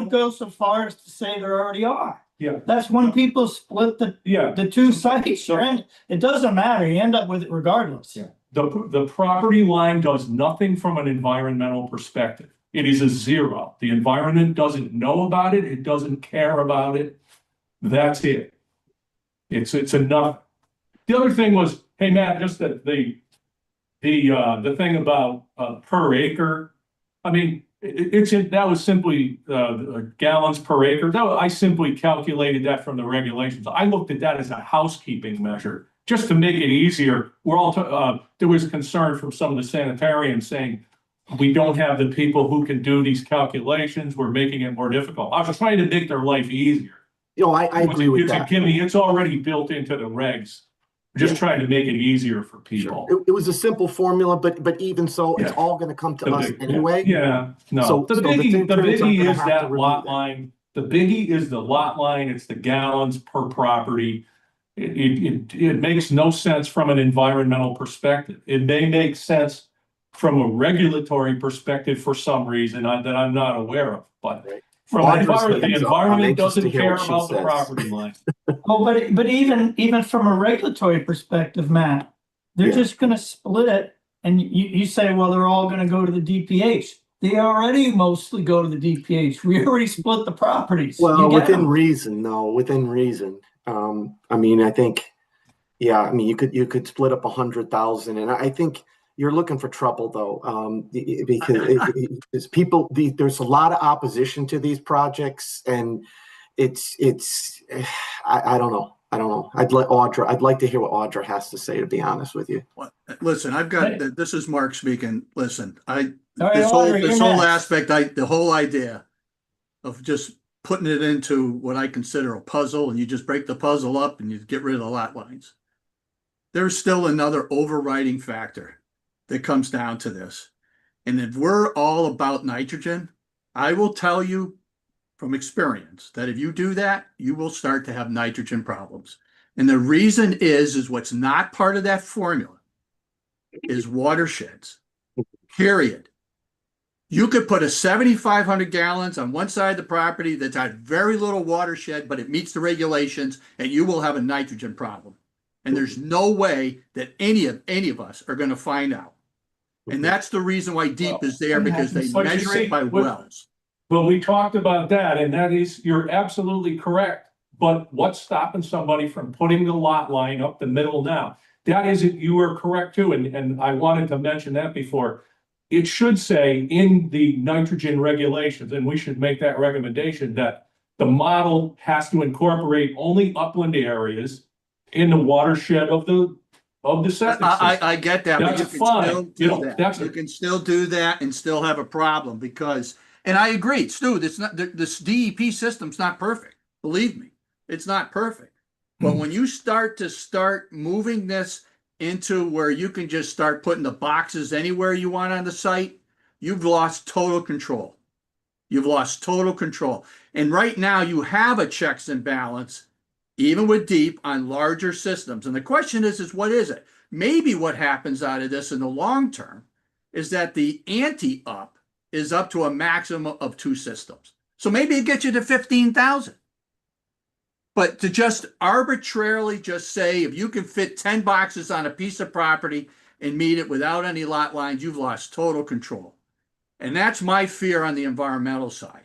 go so far as to say there already are. Yeah. That's when people split the two sites, right? It doesn't matter. You end up with it regardless. Yeah. The property line does nothing from an environmental perspective. It is a zero. The environment doesn't know about it. It doesn't care about it. That's it. It's enough. The other thing was, hey Matt, just the thing about per acre. I mean, that was simply gallons per acre. I simply calculated that from the regulations. I looked at that as a housekeeping measure, just to make it easier. There was concern from some of the sanitarians saying, we don't have the people who can do these calculations. We're making it more difficult. I was trying to make their life easier. I agree with that. It's already built into the regs. Just trying to make it easier for people. It was a simple formula, but even so, it's all going to come to us anyway. Yeah, no. So The biggie is that lot line. The biggie is the lot line. It's the gallons per property. It makes no sense from an environmental perspective. It may make sense from a regulatory perspective for some reason that I'm not aware of, but from the environment doesn't care about the property line. Oh, but even from a regulatory perspective, Matt, they're just going to split it, and you say, well, they're all going to go to the DPH. They already mostly go to the DPH. We already split the properties. Well, within reason, though. Within reason. I mean, I think, you could split up 100,000, and I think you're looking for trouble, though, because people, there's a lot of opposition to these projects, and I don't know. I'd like to hear what Audra has to say, to be honest with you. Listen, this is Mark speaking. Listen, the whole idea of just putting it into what I consider a puzzle, and you just break the puzzle up and you get rid of the lot lines. There's still another overriding factor that comes down to this. And if we're all about nitrogen, I will tell you from experience that if you do that, you will start to have nitrogen problems. And the reason is what's not part of that formula is watersheds, period. You could put a 7,500 gallons on one side of the property that's had very little watershed, but it meets the regulations, and you will have a nitrogen problem. And there's no way that any of us are going to find out. And that's the reason why DEEP is there, because they measure it by wells. Well, we talked about that, and you're absolutely correct. But what's stopping somebody from putting the lot line up the middle now? You are correct too, and I wanted to mention that before. It should say in the nitrogen regulations, and we should make that recommendation, that the model has to incorporate only upland areas in the watershed of of the septic system. I get that, but That's you can fine. still You do know, that. that's You can still do that and still have a problem because, and I agree, Stu, this DEP system's not perfect. Believe me, it's not perfect. But when you start moving this into where you can just start putting the boxes anywhere you want on the site, you've lost total control. You've lost total control. And right now you have a checks and balance, even with deep, on larger systems. And the question is what is it? Maybe what happens out of this in the long term is that the ante up is up to a maximum of 2 systems. So maybe it gets you to 15,000. But to just arbitrarily just say, if you can fit 10 boxes on a piece of property and meet it without any lot lines, you've lost total control. And that's my fear on the environmental side.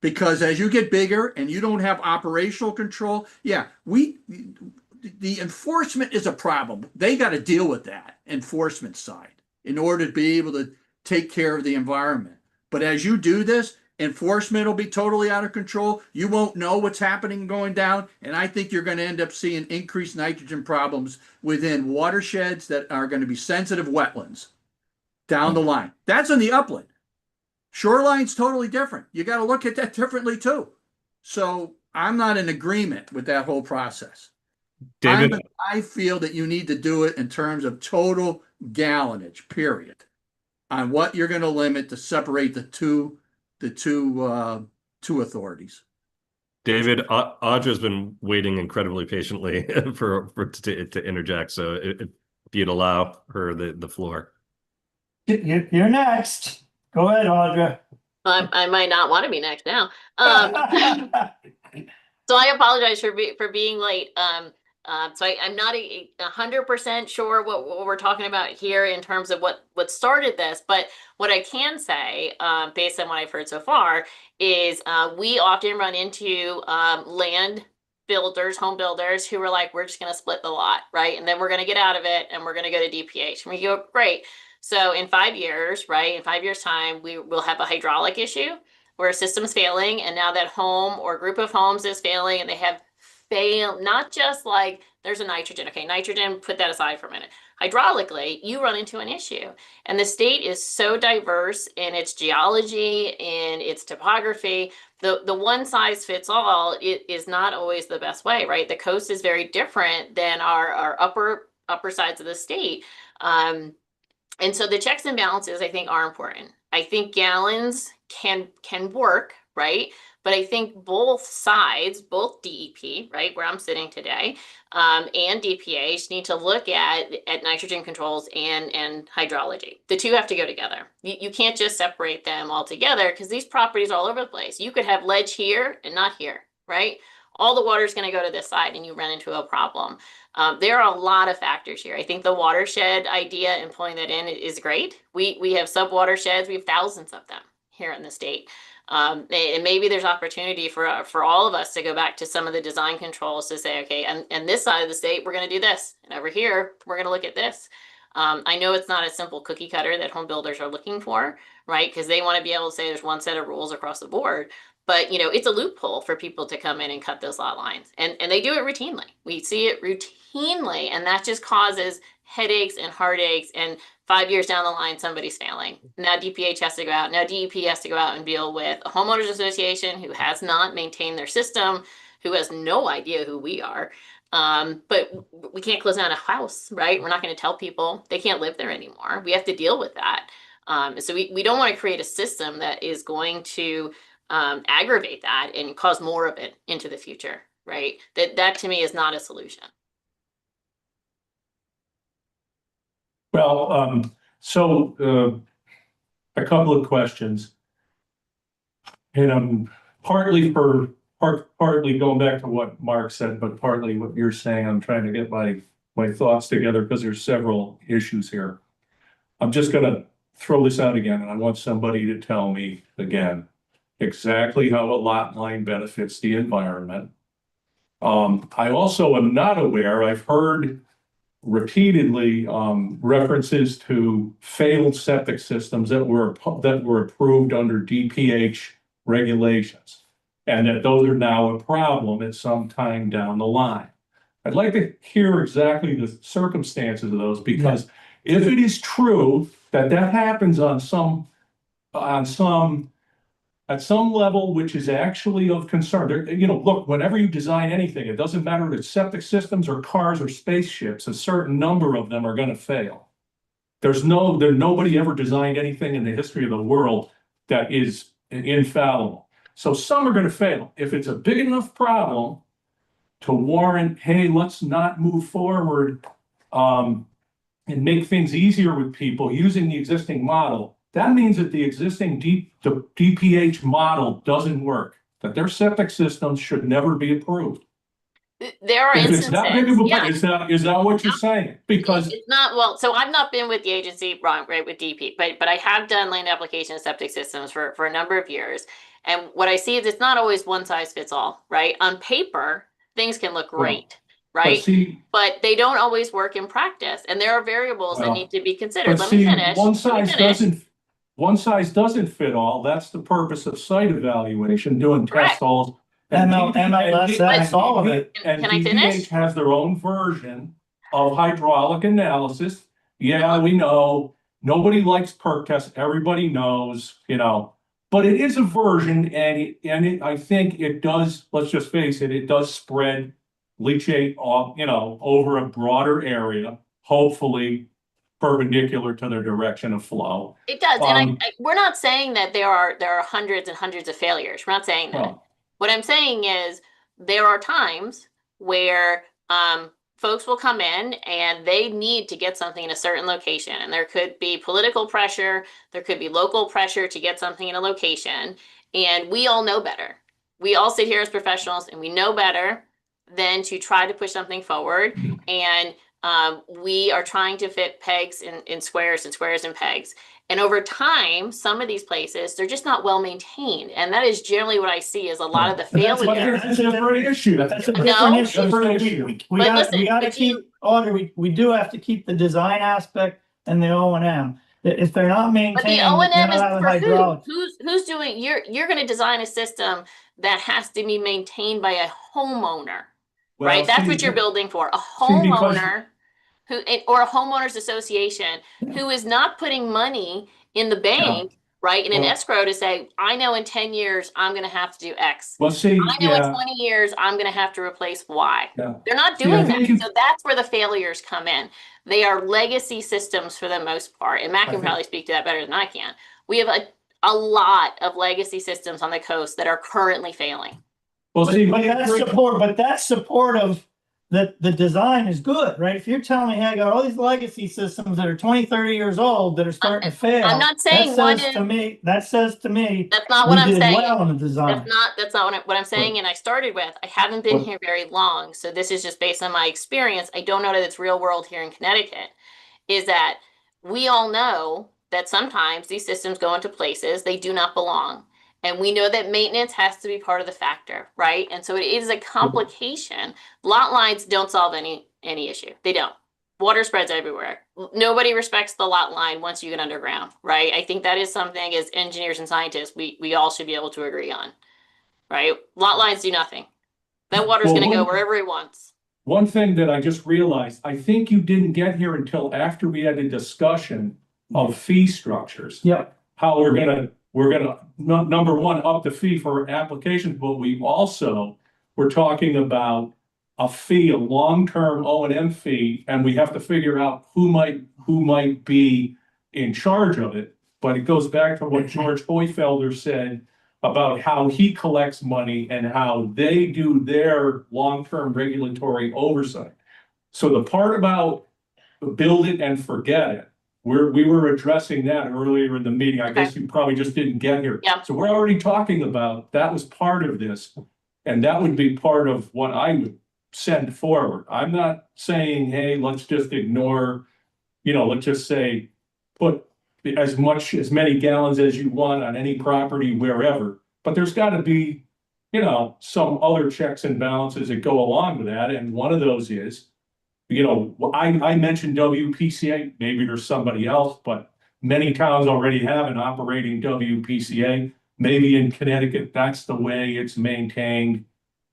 Because as you get bigger and you don't have operational control, yeah, the enforcement is a problem. They got to deal with that enforcement side in order to be able to take care of the environment. But as you do this, enforcement will be totally out of control. You won't know what's happening going down. And I think you're going to end up seeing increased nitrogen problems within watersheds that are going to be sensitive wetlands down the line. That's in the upland. Shoreline's totally different. You got to look at that differently too. So I'm not in agreement with that whole process. David, I feel that you need to do it in terms of total gallonage, period, on what you're going to limit to separate the two authorities. David, Audra's been waiting incredibly patiently to interject. So if you'd allow her the floor. You're next. Go ahead, Audra. I might not want to be next now. So I apologize for being late. So I'm not 100% sure what we're talking about here in terms of what started this, but what I can say, based on what I've heard so far, is we often run into land builders, home builders who are like, we're just going to split the lot, right? And then we're going to get out of it and we're going to go to DPH. And we go, great. So in 5 years, right, in 5 years' time, we will have a hydraulic issue where a system's failing, and now that home or group of homes is failing, and they have failed, not just like there's a nitrogen. Okay, nitrogen, put that aside for a minute. Hydraulically, you run into an issue. And the state is so diverse in its geology, in its topography. The one size fits all is not always the best way, right? The coast is very different than our upper sides of the state. And so the checks and balances, I think, are important. I think gallons can work, right? But I think both sides, both DEP, right, where I'm sitting today, and DPH need to look at nitrogen controls and hydrology. The two have to go together. You can't just separate them all together because these properties are all over the place. You could have ledge here and not here, right? All the water is going to go to this side and you run into a problem. There are a lot of factors here. I think the watershed idea and pulling that in is great. We have sub-watersheds. We have thousands of them here in the state. And maybe there's opportunity for all of us to go back to some of the design controls to say, okay, and this side of the state, we're going to do this. And over here, we're going to look at this. I know it's not a simple cookie cutter that home builders are looking for, right? Because they want to be able to say there's one set of rules across the board. But, you know, it's a loophole for people to come in and cut those lot lines. And they do it routinely. We see it routinely. And that just causes headaches and heartaches. And 5 years down the line, somebody's failing. Now DPH has to go out. Now DEP has to go out and deal with a homeowners association who has not maintained their system, who has no idea who we are. But we can't close down a house, right? We're not going to tell people they can't live there anymore. We have to deal with that. So we don't want to create a system that is going to aggravate that and cause more of it into the future, right? That to me is not a solution. Well, so a couple of questions. And partly going back to what Mark said, but partly what you're saying. I'm trying to get my thoughts together because there's several issues here. I'm just going to throw this out again, and I want somebody to tell me again exactly how a lot line benefits the environment. I also am not aware, I've heard repeatedly references to failed septic systems that were approved under DPH regulations, and that those are now a problem at some time down the line. I'd like to hear exactly the circumstances of those, because if it is true that that happens on some, at some level, which is actually of concern, look, whenever you design anything, it doesn't matter if it's septic systems or cars or spaceships, a certain number of them are going to fail. Nobody ever designed anything in the history of the world that is infallible. So some are going to fail. If it's a big enough problem to warrant, hey, let's not move forward and make things easier with people using the existing model, that means that the existing the DPH model doesn't work, that their septic systems should never be approved. There are If it's that big of instances, a, yeah. is that what you're saying? Because It's not, well, so I've not been with the agency, right, with DP, but I have done land application and septic systems for a number of years. And what I see is it's not always one size fits all, right? On paper, things can look great, right? see, But they don't always work in practice, and there are variables that Well, need to be considered. but Let me see, finish. one size doesn't fit all. That's the purpose of site evaluation, doing Correct. test holes. And MLS, that's all of it. And Can I finish? DPH has their own version of hydraulic analysis. Yeah, we know, nobody likes perk tests, everybody knows, but it is a version, and I think it does, let's just face it, it does spread leachate off, over a broader area, hopefully perpendicular to their direction of flow. It does, and we're not saying that there are hundreds and hundreds of failures. We're not saying that. Well, What I'm saying is there are times where folks will come in and they need to get something in a certain location. And there could be political pressure, there could be local pressure to get something in a location. And we all know better. We all sit here as professionals and we know better than to try to push something forward. And we are trying to fit pegs in squares and squares and pegs. And over time, some of these places, they're just not well maintained. And that is generally what I see is a lot of the failures. That's a different issue. That's a No. different issue. We But gotta, listen, we gotta but keep, Audrey, we do have to keep the design aspect and the O&M. If they're not But maintained, the you're not O&M is having for hydraulics. who's doing, you're gonna design a system that has to be maintained by a homeowner, right? That's what you're building for, a homeowner or a homeowners association who is not putting money in the bank, right, in an escrow to say, I know in 10 years, I'm gonna have to do X. Well, see, I know in 20 years, I'm gonna have to replace Y. Yeah. They're not See, I doing think that. So that's where the failures come in. They are legacy systems for the most part. And Matt can probably speak to that better than I can. We have a lot of legacy systems on the coast that are currently failing. Well, see, But that's support of the design is good, right? If you're telling me, hey, I got all these legacy systems that are 20, 30 years old that are starting to fail. I'm not saying that says to me, that's not what I'm saying. Well in the design. That's not what I'm saying. And I started with, I haven't been here very long. So this is just based on my experience. I don't know that it's real world here in Connecticut, is that we all know that sometimes these systems go into places they do not belong. And we know that maintenance has to be part of the factor, right? And so it is a complication. Lot lines don't solve any issue. They don't. Water spreads everywhere. Nobody respects the lot line once you get underground, right? I think that is something as engineers and scientists, we all should be able to agree on, right? Lot lines do nothing. That water's going to go wherever it wants. One thing that I just realized, I think you didn't get here until after we had a discussion of fee structures. Yep. How we're gonna, number one, up the fee for applications, but we're talking about a fee, a long-term O&M fee, and we have to figure out who might be in charge of it. But it goes back to what George Hoyfelder said about how he collects money and how they do their long-term regulatory oversight. So the part about build it and forget it, we were addressing that earlier in the meeting. I guess you probably just didn't get here. Yeah. So we're already talking about, that was part of this, and that would be part of what I would send forward. I'm not saying, hey, let's just ignore, let's just say, put as many gallons as you want on any property wherever, but there's got to be, some other checks and balances that go along with that. And one of those is, I mentioned WPCA, maybe there's somebody else, but many towns already have an operating WPCA. Maybe in Connecticut, that's the way it's maintained.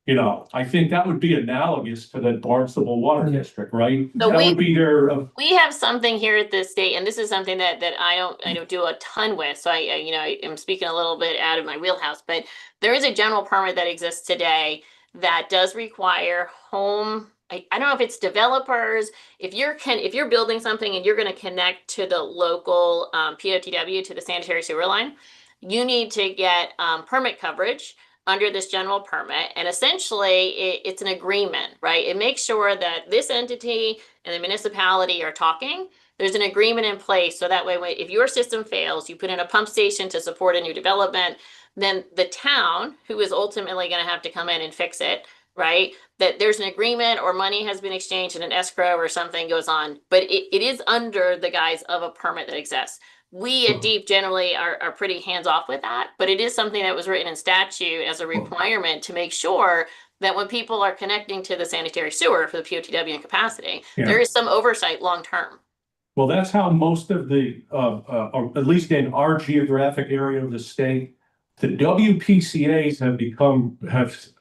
You know, I think that would be analogous to the Barnstable Water District, right? So That we- would be their, We have something here at the state, and this is something that I don't do a ton with. So I am speaking a little bit out of my wheelhouse, but there is a general permit that exists today that does require home. I don't know if it's developers. If you're building something and you're going to connect to the local POTW, to the sanitary sewer line, you need to get permit coverage under this general permit. And essentially it's an agreement, right? It makes sure that this entity and the municipality are talking. There's an agreement in place. So that way, if your system fails, you put in a pump station to support a new development, then the town, who is ultimately going to have to come in and fix it, right? That there's an agreement or money has been exchanged and an escrow or something goes on, but it is under the guise of a permit that exists. We at Deep generally are pretty hands off with that, but it is something that was written in statute as a requirement to make sure that when people are connecting to the sanitary sewer for the POTW and capacity, there is some oversight long term. well, that's how most of the, or at least in our geographic area of the state, the WPCAs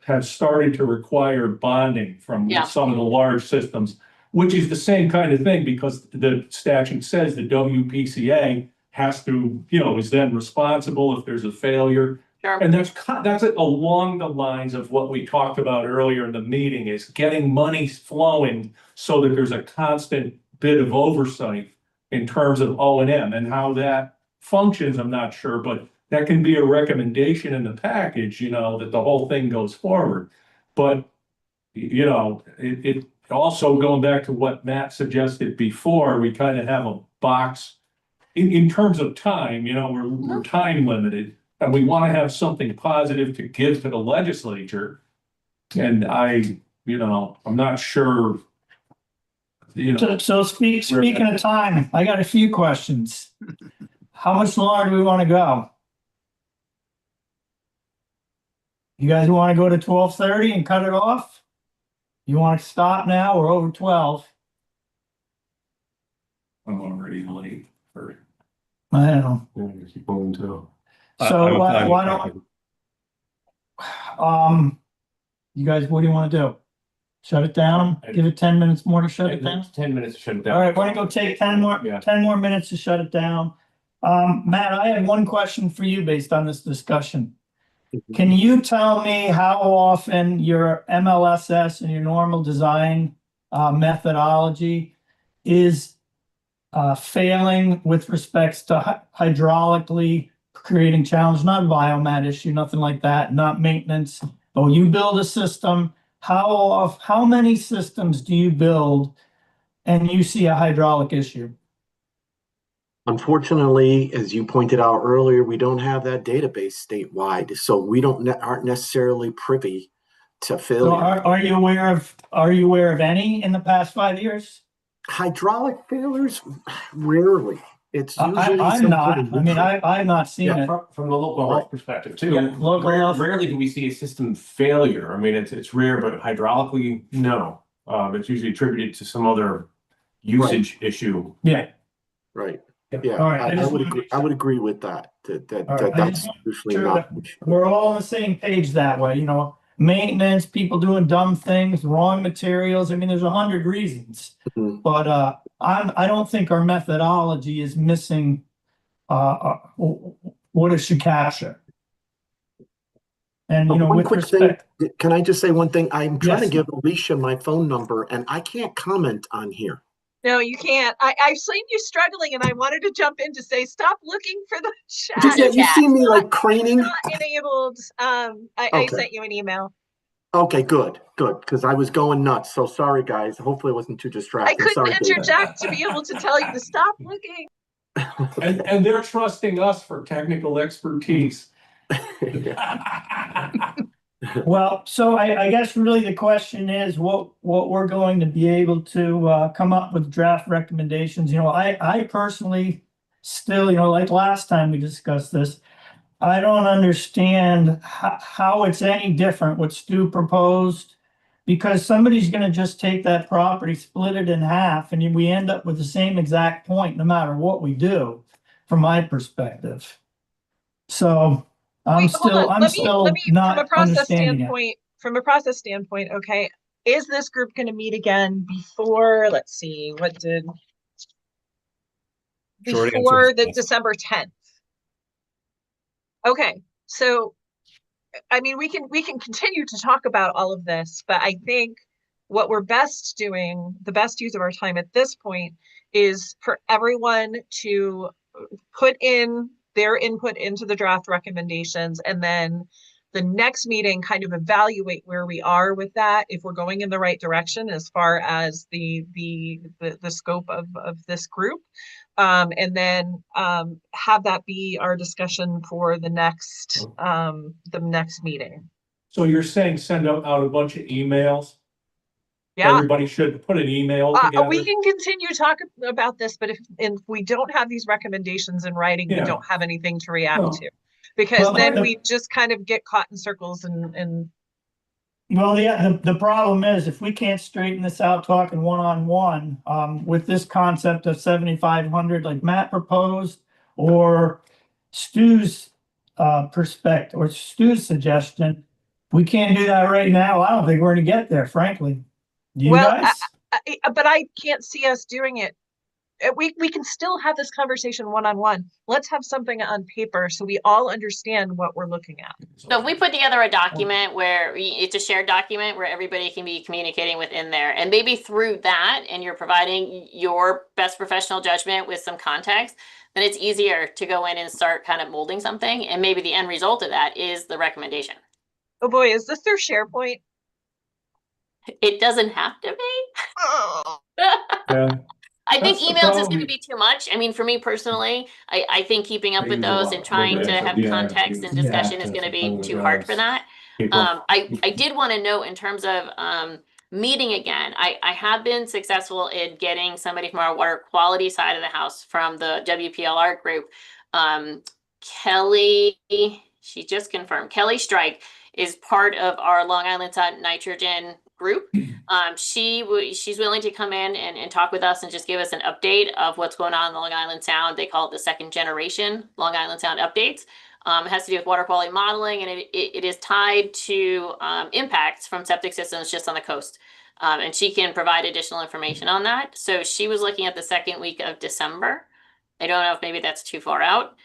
have started to require bonding from Yeah. some of the large systems, which is the same kind of thing because the statute says the WPCA has to, is then responsible if there's a failure. Sure. And that's along the lines of what we talked about earlier in the meeting, is getting money flowing so that there's a constant bit of oversight in terms of O&M, and how that functions, I'm not sure, but that can be a recommendation in the package, that the whole thing goes forward. But, it also, going back to what Matt suggested before, we kind of have a box in terms of time, we're time limited, and we want to have something positive to give to the legislature. And I'm not sure, So speaking of time, I got a few questions. How much longer do we want to go? You guys want to go to 12:30 and cut it off? You want to stop now? We're over 12. I'm already late for. I don't know. Keep moving too. So I'm fine why with don't, you guys, what do you want to do? Shut it down? Give it 10 minutes more to shut it down? 10 minutes to shut it down. All right, we're gonna go take 10 more, Yeah. 10 more minutes to shut it down. Matt, I have one question for you based on this discussion. Can you tell me how often your MLSS and your normal design methodology is failing with respects to hydraulically creating challenge, not biomat issue, nothing like that, not maintenance. But when you build a system, how many systems do you build and you see a hydraulic issue? Unfortunately, as you pointed out earlier, we don't have that database statewide, so we aren't necessarily privy to So failure. are you aware of any in the past 5 years? Hydraulic failures, rarely. It's usually I'm not. something I mean, different. I've not seen Yeah, it. from the local health perspective too. Yeah, local health. Rarely do we see a system failure. I mean, it's rare, but hydraulically, no. It's usually attributed to some other usage issue. Yeah. Right. Yeah. Yeah, All right, I I just would wanna agree. make I would agree with that. That All right, I just that's wanna usually sure not. We're all on the same page that way, maintenance, people doing dumb things, wrong materials. I mean, there's 100 reasons. Mhm. But I don't think our methodology is missing what it should capture. And One with quick respect, thing, can I just say one thing? I'm trying to Yes. give Alicia my phone number and I can't comment on here. No, you can't. I've seen you struggling and I wanted to jump in to say, stop looking for the chat. Just that you see me like craning. Not enabled. I Okay. sent you an email. Okay, good, because I was going nuts. So sorry, guys. Hopefully, it wasn't too I distracting. couldn't Sorry, Dave. interject to be able to tell you to stop looking. And they're trusting us for technical expertise. well, so I guess really the question is what we're going to be able to come up with draft recommendations. I personally still, like last time we discussed this, I don't understand how it's any different what Stu proposed, because somebody's going to just take that property, split it in half, and we end up with the same exact point no matter what we do, from my perspective. So I'm Wait, hold still on. Let me, not from a process understanding it. standpoint, from a process standpoint, okay, is this group going to meet again before, let's see, Short answer before is the yes. December 10th? Okay, so I mean, we can continue to talk about all of this, but I think what we're best doing, the best use of our time at this point, is for everyone to put in their input into the draft recommendations, and then the next meeting kind of evaluate where we are with that, if we're going in the right direction as far as the scope of this group. And then have that be our discussion for the next meeting. So you're saying send out a bunch of emails? Yeah, Everybody should put an email together? we can continue talking about this, but if we don't have these recommendations in writing, we Yeah. don't have anything to react Oh. to. Because Well, then we just kind of get caught in circles and Well, yeah, the problem is if we can't straighten this out talking one-on-one, with this concept of 7,500 like Matt proposed, or Stu's perspective or Stu's suggestion, we can't do that right now. I don't think we're gonna get there, frankly. Do you Well, guys? but I can't see us doing it. We can still have this conversation one-on-one. Let's have something on paper so we all understand what we're looking at. So if we put together a document where it's a shared document where everybody can be communicating within there, and maybe through that, and you're providing your best professional judgment with some context, then it's easier to go in and start kind of molding something. And maybe the end result of that is the recommendation. Oh boy, is this their SharePoint? It doesn't have to be. Yeah. I think That's the emails is problem. going to be too much. I mean, for me personally, I think keeping up I with use a those lot and of trying to programs, have yeah, context and discussion is going to be too hard for that. I did want to note in terms of meeting again, I have been successful in getting somebody from our water quality side of the house from the WPLR group. Kelly, she just confirmed, Kelly Strike is part of our Long Island Sound nitrogen group. She's willing to come in and talk with us and just give us an update of what's going on in the Long Island Sound. They call it the second generation Long Island Sound updates. It has to do with water quality modeling, and it is tied to impacts from septic systems just on the coast. And she can provide additional information on that. So she was looking at the second week of December. I don't know if maybe that's too far out.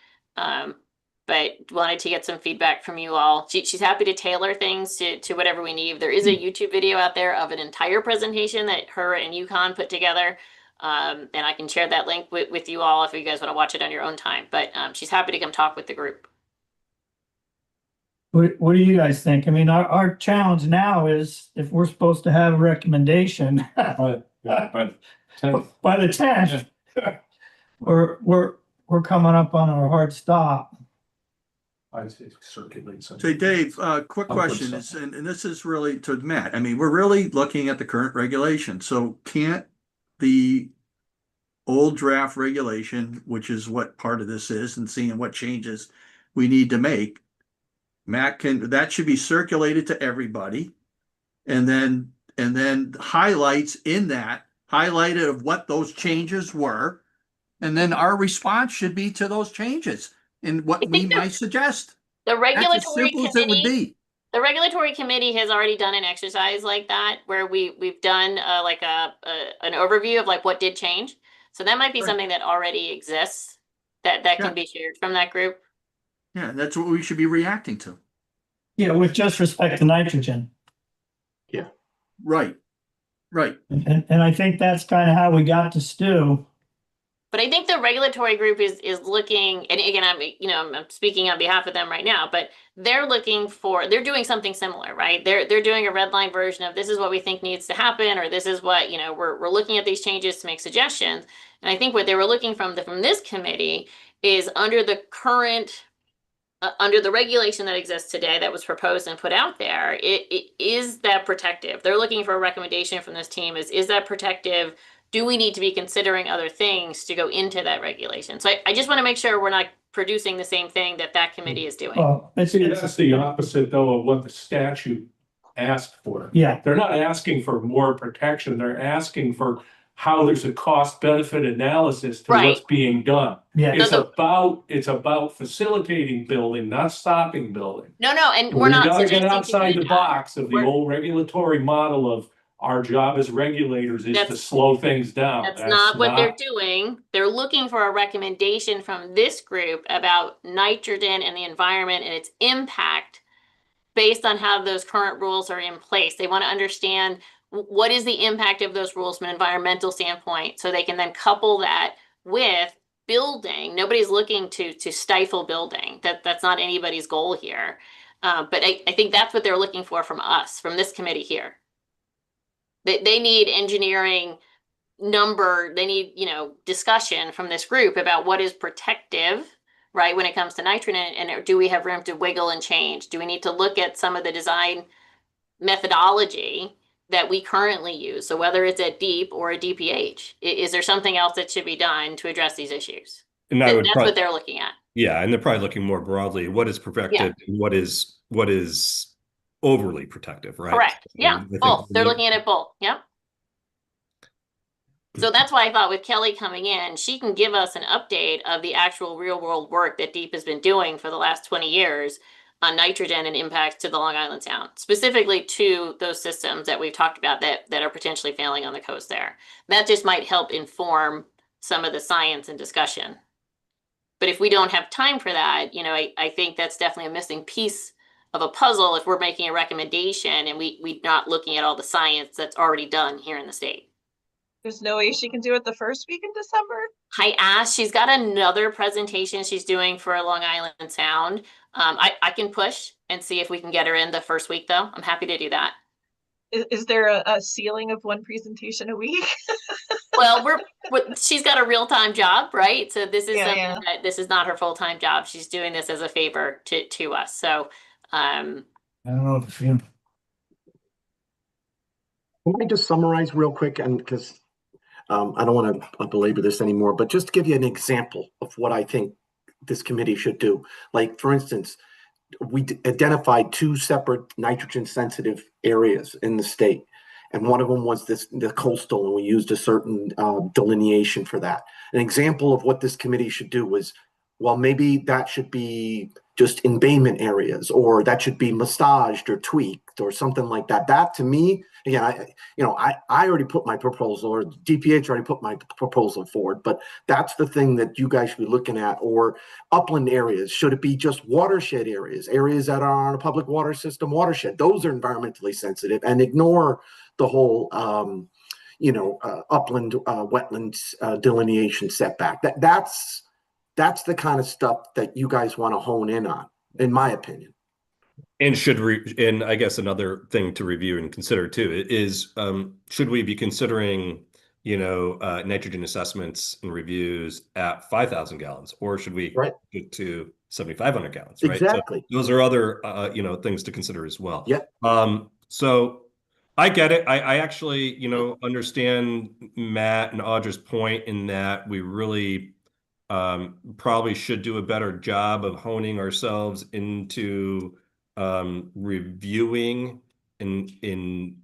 But wanted to get some feedback from you all. She's happy to tailor things to whatever we need. There is a YouTube video out there of an entire presentation that her and UConn put together. And I can share that link with you all if you guys want to watch it on your own time. But she's happy to come talk with the group. What do you guys think? I mean, our challenge now is if we're supposed to have a recommendation But by the 10th, we're coming up on our hard stop. I'd say circulate some. Say, Dave, quick I'll put question is, something. and this is really to Matt. I mean, we're really looking at the current regulation. So can't the old draft regulation, which is what part of this is, and seeing what changes we need to make, Matt that should be circulated to everybody. And then highlights in that, highlighted of what those changes were. And then our response should be to those changes and what I we think might suggest. The That's as regulatory simple as it would committee, be. the regulatory committee has already done an exercise like that where we've done like an overview of like what did change. So that might be Right. something that already exists that Yeah. can be shared from that group. Yeah, that's what we should be reacting to. Yeah, with just respect to nitrogen. Right. Right. And I think that's kind of how we got to Stu. But I think the regulatory group is looking, and again, I'm speaking on behalf of them right now, but they're doing something similar, right? They're doing a red line version of this is what we think needs to happen, or this is what, we're looking at these changes to make suggestions. And I think what they were looking from this committee is under the current, under the regulation that exists today that was proposed and put out there, it is that protective? They're looking for a recommendation from this team is that protective? Do we need to be considering other things to go into that regulation? So I just want to make sure we're not producing the same thing that committee is doing. Oh, See, that's the opposite though of what the statute asked for. yeah, They're not asking for more protection. They're asking for how there's a cost benefit analysis to Right. what's being done. Yeah. It's about facilitating building, not stopping building. No, and we're We not gotta get suggesting to outside do the that. box of the We're- old regulatory model of our job as regulators is to That's- slow things down. That's not what they're doing. They're looking for a recommendation from this group about nitrogen and the environment and its impact based on how those current rules are in place. They want to understand what is the impact of those rules from an environmental standpoint, so they can then couple that with building. Nobody's looking to stifle building. That's not anybody's goal here. But I think that's what they're looking for from us, from this committee here. They need engineering they need, discussion from this group about what is protective, right, when it comes to nitrogen, and do we have room to wiggle and change? Do we need to look at some of the design methodology that we currently use? So whether it's a DEEP or a DPH, is there something else that should be done to address these issues? And That's what they're looking at. yeah, and they're probably looking more broadly. What is protective and what is overly protective, right? Correct. Yeah, I think both. They're looking at it both. Yep. So that's why I thought with Kelly coming in, she can give us an update of the actual real world work that DEEP has been doing for the last 20 years on nitrogen and impacts to the Long Island Sound, specifically to those systems that we've talked about that are potentially failing on the coast there. That just might help inform some of the science and discussion. But if we don't have time for that, I think that's definitely a missing piece of a puzzle if we're making a recommendation and we're not looking at all the science that's already done here in the state. There's no way she can do it the first week in December? I asked, she's got another presentation she's doing for Long Island Sound. I can push and see if we can get her in the first week, though. I'm happy to do that. Is there a ceiling of one presentation a week? Well, she's got a real-time job, right? So this is Yeah. that this is not her full-time job. She's doing this as a favor to us. So I don't know if you. Let me just summarize real quick, and because I don't want to belabor this anymore, but just to give you an example of what I think this committee should do. Like, for instance, we identified 2 separate nitrogen sensitive areas in the state. And one of them was the coastal, and we used a certain delineation for that. An example of what this committee should do was, well, maybe that should be just embayment areas, or that should be massaged or tweaked or something like that. That, to me, again, I already put my proposal, or DPH already put my proposal forward, but that's the thing that you guys should be looking at. Or upland areas, should it be just watershed areas that are on a public water system watershed? Those are environmentally sensitive, and ignore the whole upland wetlands delineation setback. That's the kind of stuff that you guys want to hone in on, in my opinion. And and I guess another thing to review and consider too is, should we be considering, nitrogen assessments and reviews at 5,000 gallons, or should we get to 7,500 gallons? Right. Exactly. So those are other, things to consider as well. Yeah. So I get it. I actually, understand Matt and Audra's point in that we really probably should do a better job of honing ourselves into reviewing in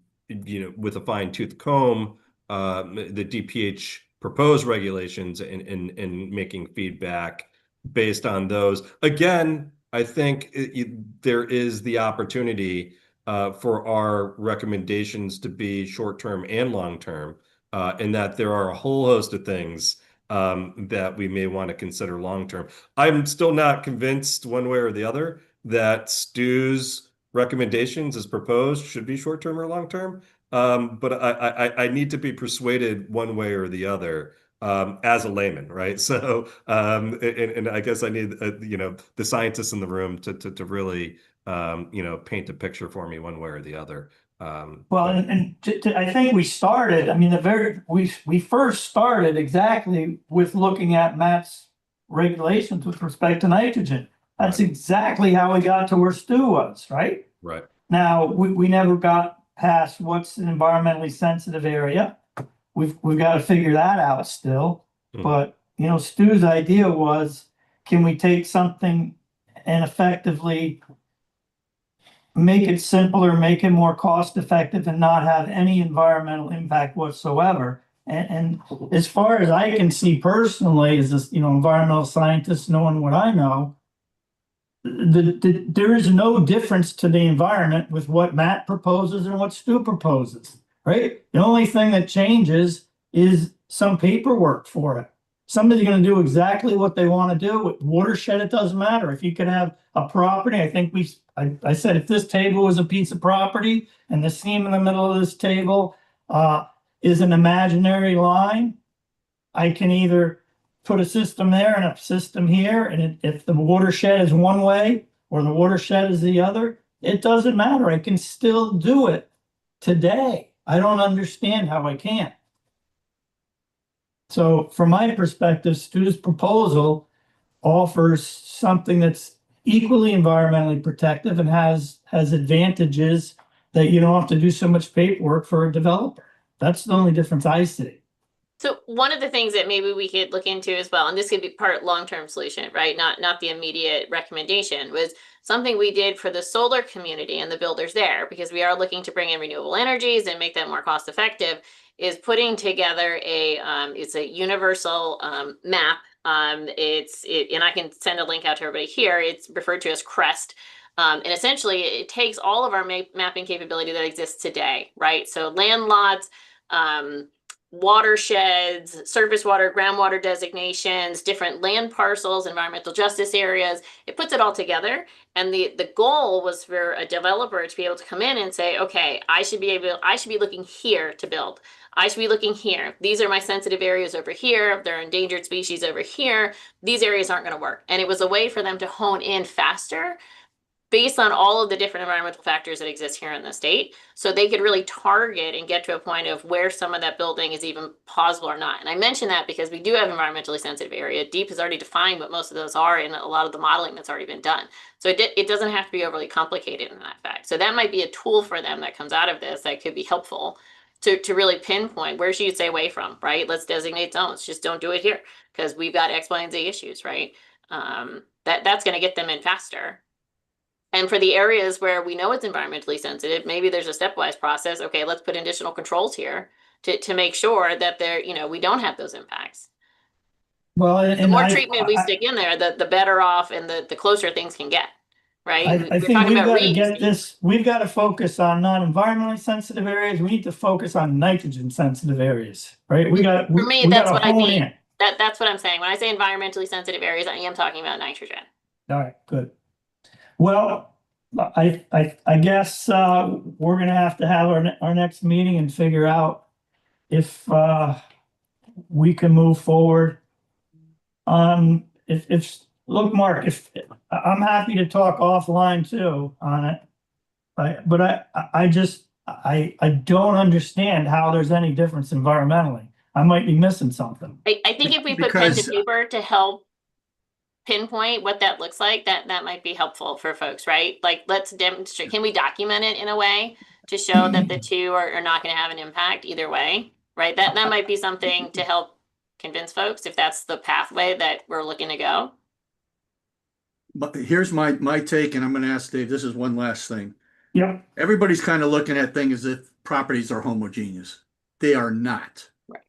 with a fine-tooth comb the DPH proposed regulations and making feedback based on those. Again, I think there is the opportunity for our recommendations to be short-term and long-term, and that there are a whole host of things that we may want to consider long-term. I'm still not convinced one way or the other that Stu's recommendations as proposed should be short-term or long-term. But I need to be persuaded one way or the other as a layman, right? So, and I guess I need, the scientists in the room to really, paint a picture for me one way or the other. I think we started, we first started exactly with looking at Matt's regulations with respect to nitrogen. That's exactly how we got to where Stu was, right? Right. Now, we never got past what's an environmentally sensitive area. We've got to figure that out still. But, Stu's idea was, can we take something and effectively make it simpler, make it more cost effective, and not have any environmental impact whatsoever? And as far as I can see personally, as this, environmental scientist knowing what I know, there is no difference to the environment with what Matt proposes and what Stu proposes, right? The only thing that changes is some paperwork for it. Somebody's going to do exactly what they want to do. With watershed, it doesn't matter. If you could have a property, I think I said if this table was a piece of property and the seam in the middle of this table is an imaginary line, I can either put a system there and a system here, and if the watershed is one way or the watershed is the other, it doesn't matter. I can still do it today. I don't understand how I can't. So from my perspective, Stu's proposal offers something that's equally environmentally protective and has advantages that you don't have to do so much paperwork for a developer. That's the only difference I see. So one of the things that maybe we could look into as well, and this could be part long-term solution, right? Not the immediate recommendation, was something we did for the solar community and the builders there, because we are looking to bring in renewable energies and make that more cost effective, is putting together it's a universal map. And I can send a link out to everybody here. It's referred to as CREST. And essentially it takes all of our mapping capability that exists today, right? So land lots, watersheds, surface water, groundwater designations, different land parcels, environmental justice areas. It puts it all together. And the goal was for a developer to be able to come in and say, okay, I should be looking here to build. I should be looking here. These are my sensitive areas over here. There are endangered species over here. These areas aren't going to work. And it was a way for them to hone in faster based on all of the different environmental factors that exist here in the state. So they could really target and get to a point of where some of that building is even plausible or not. And I mention that because we do have environmentally sensitive area. DEEP has already defined what most of those are in a lot of the modeling that's already been done. So it doesn't have to be overly complicated in that fact. So that might be a tool for them that comes out of this that could be helpful to really pinpoint where should you stay away from, right? Let's designate zones. Just don't do it here because we've got X, Y, and Z issues, right? That's going to get them in faster. And for the areas where we know it's environmentally sensitive, maybe there's a stepwise process. Okay, let's put additional controls here to make sure that we don't have those impacts. Well, The more treatment we stick in there, the better off and the closer things can get, right? I think we've got to get this. We've got to focus on non-environmentally sensitive areas. We need to focus on nitrogen sensitive areas, right? For me, that's what I mean. That's what I'm saying. When I say environmentally sensitive areas, I am talking about nitrogen. All right, good. Well, I guess we're gonna have to have our next meeting and figure out if we can move forward. Look, Mark, if I'm happy to talk offline too on it, but I don't understand how there's any difference environmentally. I might be missing something. I think if we put pen to paper to help pinpoint what that looks like, that might be helpful for folks, right? Like, let's demonstrate, can we document it in a way to show that the two are not going to have an impact either way, right? That might be something to help convince folks if that's the pathway that we're looking to go. But here's my take, and I'm going to ask Dave, this is one last thing. Yep. Everybody's kind of looking at things as if properties are homogeneous. They are not. Right.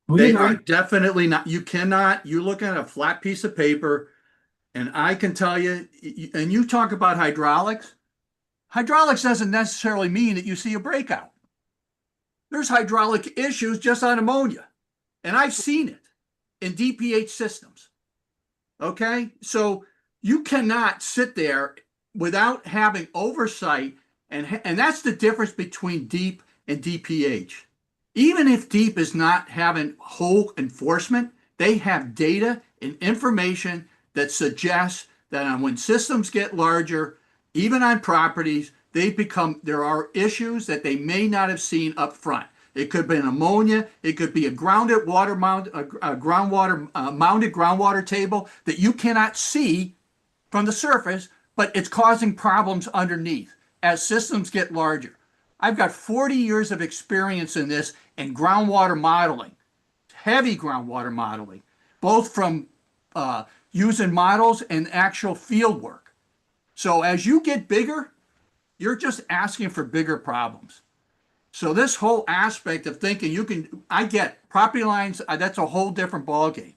They are definitely not. You look at a flat piece of paper, and I can tell you, and you talk about hydraulics. Hydraulics doesn't necessarily mean that you see a breakout. There's hydraulic issues just on ammonia. And I've seen it in DPH systems. Okay? So you cannot sit there without having oversight. And that's the difference between DEEP and DPH. Even if DEEP is not having whole enforcement, they have data and information that suggests that when systems get larger, even on properties, there are issues that they may not have seen up front. It could be an ammonia, it could be a mounted groundwater table that you cannot see from the surface, but it's causing problems underneath as systems get larger. I've got 40 years of experience in this and groundwater modeling, heavy groundwater modeling, both from using models and actual field work. So as you get bigger, you're just asking for bigger problems. So this whole aspect of thinking I get property lines, that's a whole different ballgame.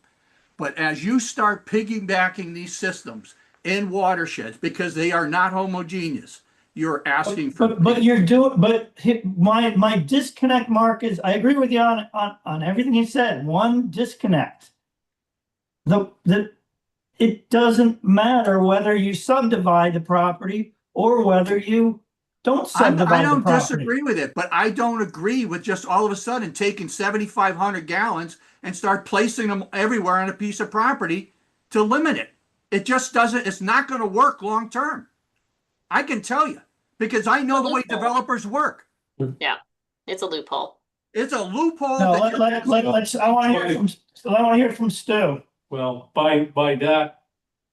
But as you start piggybacking these systems in watersheds, because they are not homogeneous, you're asking for. But you're doing, my disconnect, Mark, is, I agree with you on everything you said. One disconnect. It doesn't matter whether you subdivide the property or whether you don't I subdivide the don't property. disagree with it, but I don't agree with just all of a sudden taking 7,500 gallons and start placing them everywhere on a piece of property to limit it. It just doesn't, it's not going to work long term. I can tell you, because I know the way developers work. Yeah, it's a loophole. It's a loophole. No, that let's, I want to hear from Stu. Well, by that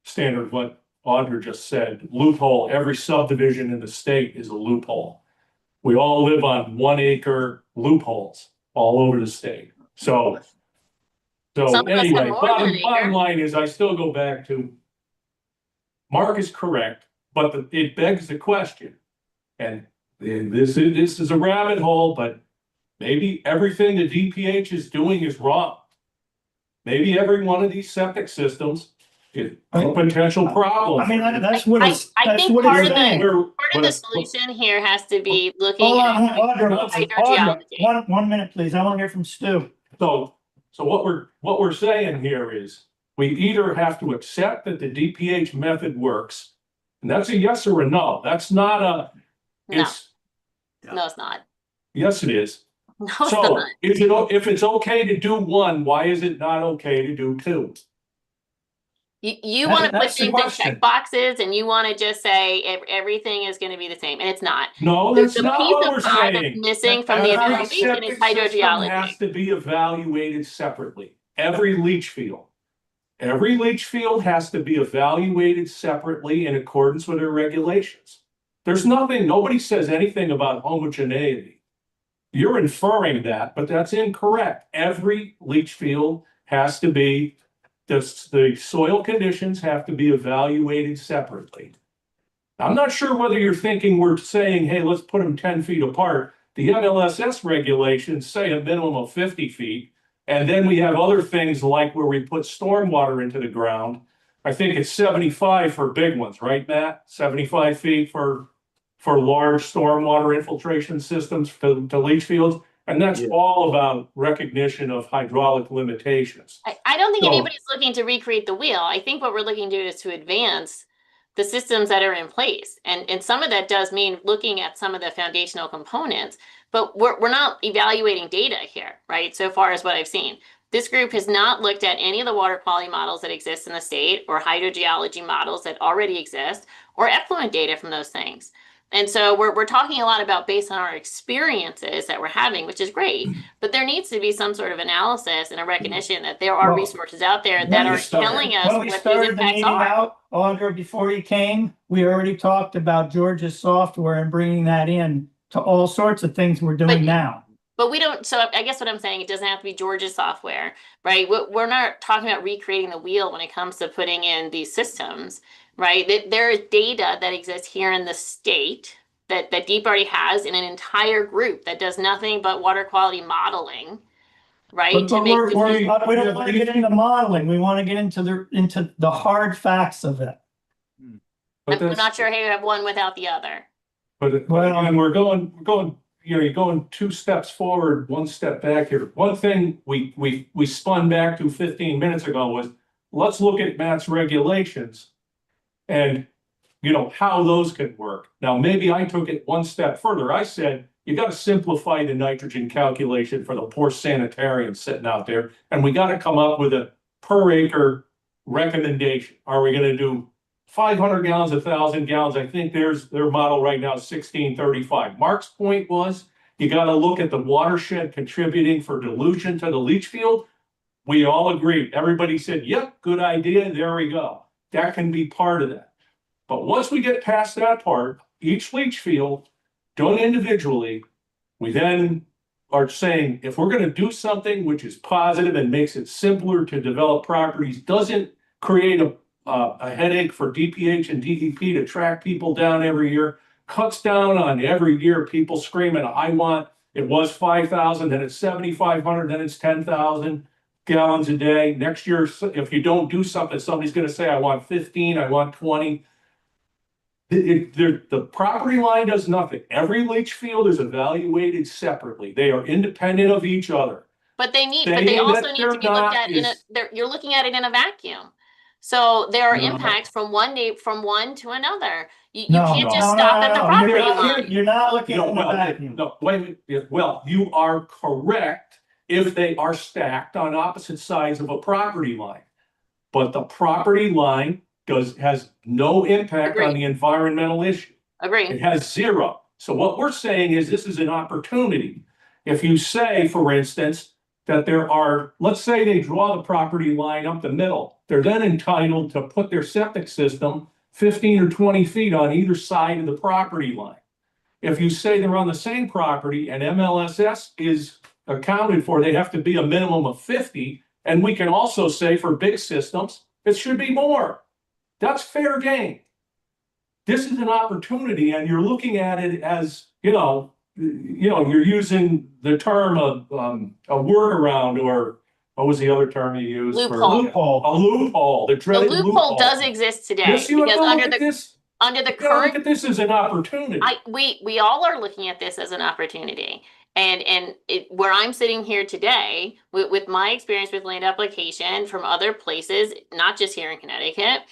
standard, what Audra just said, loophole, every subdivision in the state is a loophole. We all live on 1 acre loopholes all over the state. So Some of us have anyway, more than an bottom acre. line is I still go back to Mark is correct, but it begs the question, and this is a rabbit hole, but maybe everything the DPH is doing is wrong. Maybe every one of these septic systems is a potential problem. I mean, that's what it's, I that's think what part it's of the- saying. Part of the solution here has to be looking Hold on, at Audra, hydrogeology. one minute, please. I want to hear from Stu. So what we're saying here is we either have to accept that the DPH method works, and that's a yes or a no. That's not a, No, it's, no, it's not. yes, it is. No, it's So not. if it's okay to do one, why is it not okay to do two? You want to put That's the things in question. check boxes and you want to just say everything is going to be the same, and it's not. No, There's that's a not piece what of we're pie that's saying. missing from the Every evaluation is septic system has hydrogeology. to be evaluated separately. Every leach field has to be evaluated separately in accordance with their regulations. There's nothing, nobody says anything about homogeneity. You're inferring that, but that's incorrect. Every leach field has to be, the soil conditions have to be evaluated separately. I'm not sure whether you're thinking we're saying, hey, let's put them 10 feet apart. The NLSS regulations say a minimum of 50 feet. And then we have other things like where we put stormwater into the ground. I think it's 75 for big ones, right, Matt? 75 feet for large stormwater infiltration systems to leach fields. And that's Yeah. all about recognition of hydraulic limitations. I don't think So- anybody's looking to recreate the wheel. I think what we're looking to do is to advance the systems that are in place. And some of that does mean looking at some of the foundational components, but we're not evaluating data here, right? So far as what I've seen. This group has not looked at any of the water quality models that exist in the state or hydrogeology models that already exist or effluent data from those things. And so we're talking a lot about based on our experiences that we're having, which is great, but there needs to be some sort of analysis and a recognition that there are Well, resources out there that are telling us When we what these started the impacts meeting are. out, Audra, before you came, we already talked about George's software and bringing that in to all sorts of things we're doing now. But we don't, so I guess what I'm saying, it doesn't have to be George's software, right? We're not talking about recreating the wheel when it comes to putting in these systems, right? There is data that exists here in the state that Deep already has in an entire group that does nothing but water quality modeling, right? But To make we don't want to get into modeling. We want to get into the hard facts of it. But I'm that's- not sure how you have one without the other. But Well- and we're going, you're going 2 steps forward, 1 step back here. One thing we spun back to 15 minutes ago was, let's look at Matt's regulations and, how those can work. Now, maybe I took it 1 step further. I said, you got to simplify the nitrogen calculation for the poor sanitarians sitting out there. And we got to come up with a per acre recommendation. Are we going to do 500 gallons, 1,000 gallons? I think their model right now is 1635. Mark's point was, you got to look at the watershed contributing for dilution to the leach field. We all agreed. Everybody said, yep, good idea. There we go. That can be part of that. But once we get past that part, each leach field done individually, we then are saying, if we're going to do something which is positive and makes it simpler to develop properties, doesn't create a headache for DPH and DEP to track people down every year, cuts down on every year people screaming, I want It was 5,000, then it's 7,500, then it's 10,000 gallons a day. Next year, if you don't do something, somebody's gonna say, I want 15, I want 20. The property line does nothing. Every leach field is evaluated separately. They are independent of each other. But they Saying also that need they're to be looked not at in a, is- you're looking at it in a vacuum. So there are No. impacts from one to another. You No, can't just no, stop at the property line. You're not looking No, at the well, vacuum. no, wait, well, you are correct if they are stacked on opposite sides of a property line. But the property line has no impact on Agreed. the environmental issue. Agree. It has zero. So what we're saying is this is an opportunity. If you say, for instance, that there are, let's say they draw the property line up the middle, they're then entitled to put their septic system 15 or 20 feet on either side of the property line. If you say they're on the same property and MLSS is accounted for, they have to be a minimum of 50. And we can also say for big systems, it should be more. That's fair game. This is an opportunity, and you're looking at it as, you're using the term of a workaround, or what was the other term you used? Loophole. A loophole, the The dreaded loophole does exist today Yes, you because have to under look at the this. under the You gotta look current, at this as an opportunity. we all are looking at this as an opportunity. And where I'm sitting here today with my experience with land application from other places, not just here in Connecticut,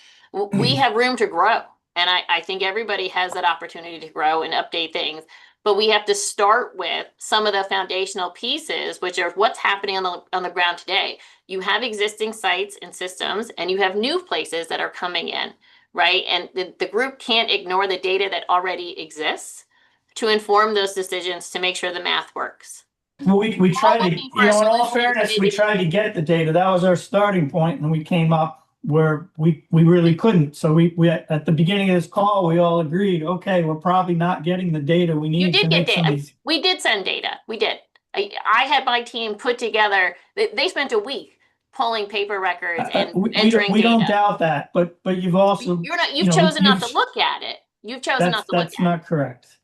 we have room to grow. And I think everybody has that opportunity to grow and update things. But we have to start with some of the foundational pieces, which are what's happening on the ground today. You have existing sites and systems, and you have new places that are coming in, right? And the group can't ignore the data that already exists to inform those decisions to make sure the math works. Well, we tried to, looking for in a all solution fairness, to we the- tried to get the data. That was our starting point, and we came up where we really couldn't. So we at the beginning of this call, we all agreed, okay, we're probably not getting the data we You need to did get make some of data. these. We did send data. We did. I had my team put together, they spent a week pulling paper records and entering We don't data. doubt that, but you've also, You've chosen not to look at it. You've chosen not to look that's at it. not correct.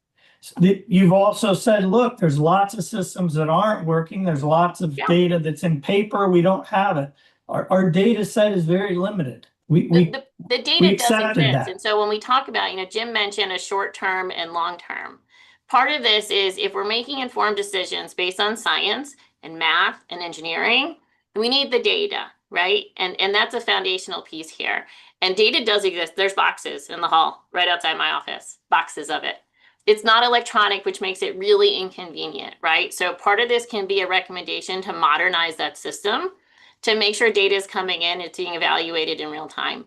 You've also said, look, there's lots of systems that aren't working. There's lots of Yeah. data that's in paper. We don't have it. Our data set is very limited. The data does accepted exist. that. And so when we talk about, Jim mentioned a short term and long term. Part of this is if we're making informed decisions based on science and math and engineering, we need the data, right? And that's a foundational piece here. And data does exist. There's boxes in the hall right outside my office, boxes of it. It's not electronic, which makes it really inconvenient, right? So part of this can be a recommendation to modernize that system to make sure data is coming in, it's being evaluated in real time,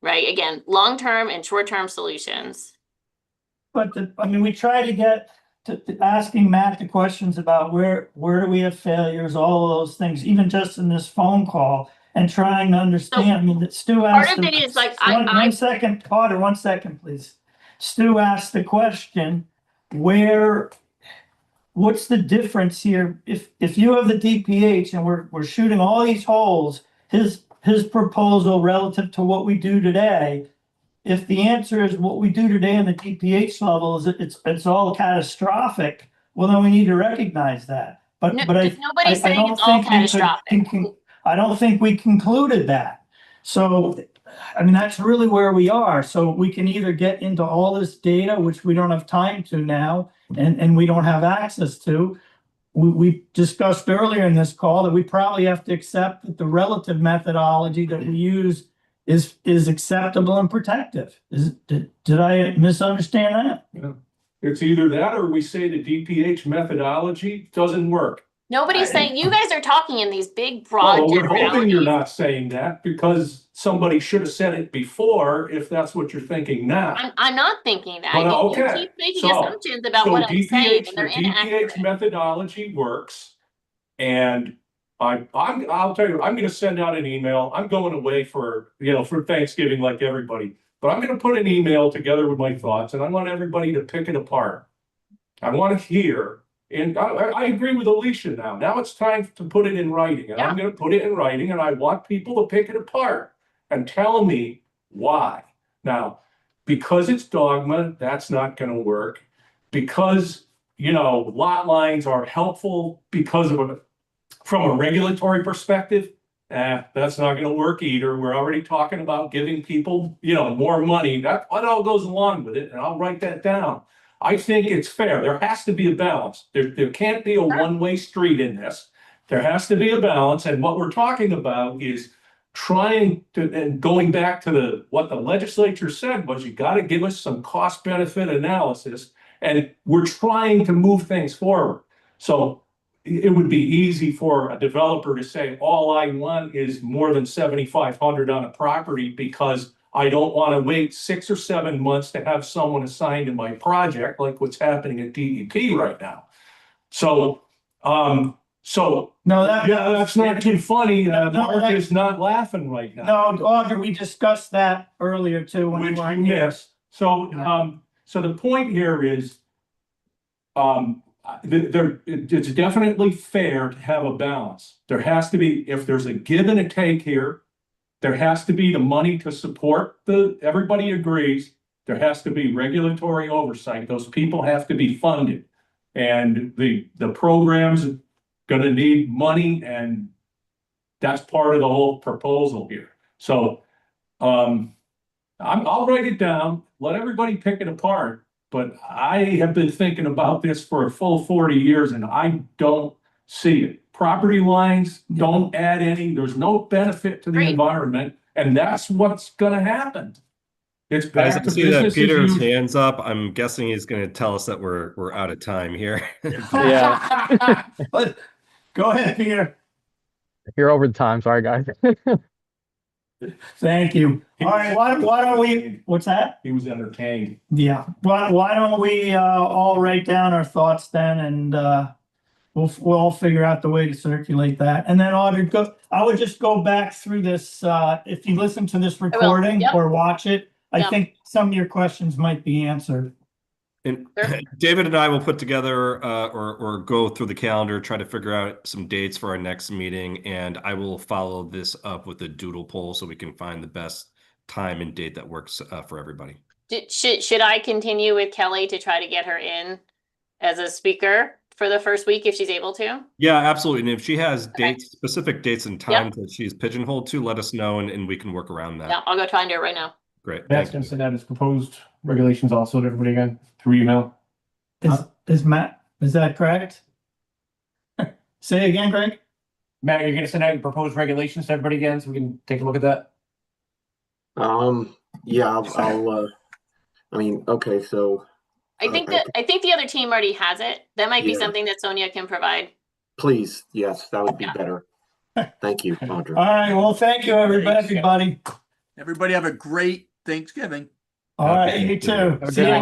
right? Again, long-term and short-term solutions. But we try to get to asking Matt the questions about where do we have failures, all of those things, even just in this phone call, and trying to understand. That Stu asked. Part of it is like, one second, Potter, 1 second, please. Stu asked the question, what's the difference here? If you have the DPH and we're shooting all these holes, his proposal relative to what we do today, if the answer is what we do today in the DPH level is it's all catastrophic, well, then we need to recognize that. But nobody's saying it's all catastrophic. I don't think we concluded that. So, that's really where we are. So we can either get into all this data, which we don't have time to now, and we don't have access to. We discussed earlier in this call that we probably have to accept that the relative methodology that we use is acceptable and protective. Did I misunderstand that? Yeah. It's either that or we say the DPH methodology doesn't work. Nobody's saying, you guys are talking in these big, broad Well, we're hoping you're generalities. not saying that because somebody should have said it before, if that's what you're thinking now. I'm not thinking that. Well, You okay. keep making So- assumptions about So what I'm saying, and the they're DPH inaccurate. methodology works. And I'll tell you, I'm gonna send out an email. I'm going away for Thanksgiving like everybody. But I'm gonna put an email together with my thoughts and I want everybody to pick it apart. I want to hear, and I agree with Alicia now. Now it's time to put it in writing, and I'm gonna put it in writing, and I want people to pick it apart and tell me why. Now, because it's dogma, that's not gonna work. Because lot lines are helpful because from a regulatory perspective. That's not gonna work either. We're already talking about giving people, more money. That all goes along with it, and I'll write that down. I think it's fair. There has to be a balance. There can't be a one-way street in this. There has to be a balance, and what we're talking about is trying to, and going back to what the legislature said was, you gotta give us some cost benefit analysis, and we're trying to move things forward. So it would be easy for a developer to say, all I want is more than 7,500 on a property because I don't want to wait 6 or 7 months to have someone assigned to my project, like what's happening at DEP right now. So, No, that's not too funny. Mark is not laughing right now. No, Audrey, we discussed that earlier too. When Which you we weren't here. missed. So the point here is, it's definitely fair to have a balance. There has to be, if there's a give and a take here, there has to be the money to support everybody agrees. There has to be regulatory oversight. Those people have to be funded. And the program's gonna need money, and that's part of the whole proposal here. So, I'll write it down, let everybody pick it apart. But I have been thinking about this for a full 40 years and I don't see it. Property lines don't add any, there's no benefit to the Right. environment, and that's what's gonna happen. It's Guys, back I to see that business as Peter's usual. hands up. I'm guessing he's going to tell us that we're out of time here. Yeah. But go ahead, Peter. You're over the time. Sorry, guys. Thank you. All right, why don't we, what's that? He was entertained. Yeah, why don't we all write down our thoughts then, and we'll all figure out the way to circulate that. And then Audrey, I would just go back through this, if you listen to this recording Yep. or watch it, I Yep. think some of your questions might be answered. And Sure. David and I will put together or go through the calendar, try to figure out some dates for our next meeting, and I will follow this up with a doodle poll so we can find the best time and date that works for everybody. Should I continue with Kelly to try to get her in as a speaker for the first week if she's able to? Yeah, absolutely. And if she has Okay. specific dates and times that she's pigeonholed to, let us know and we can work around that. Yeah, I'll go try and do it right now. Great. Matt's Thank gonna you. send out his proposed regulations also to everybody again through email. Is Matt, is that correct? Say again, Greg? Matt, you're gonna send out your proposed regulations to everybody again so we can take a look at that? Yeah, okay, so I think the other team already has it. That might be Yeah. something that Sonia can provide. please, yes, that would be Yeah. better. Thank you, Audrey. All right, well, thank you, everybody. Everybody have a great Thanksgiving. All right, you too. Have a See good you one.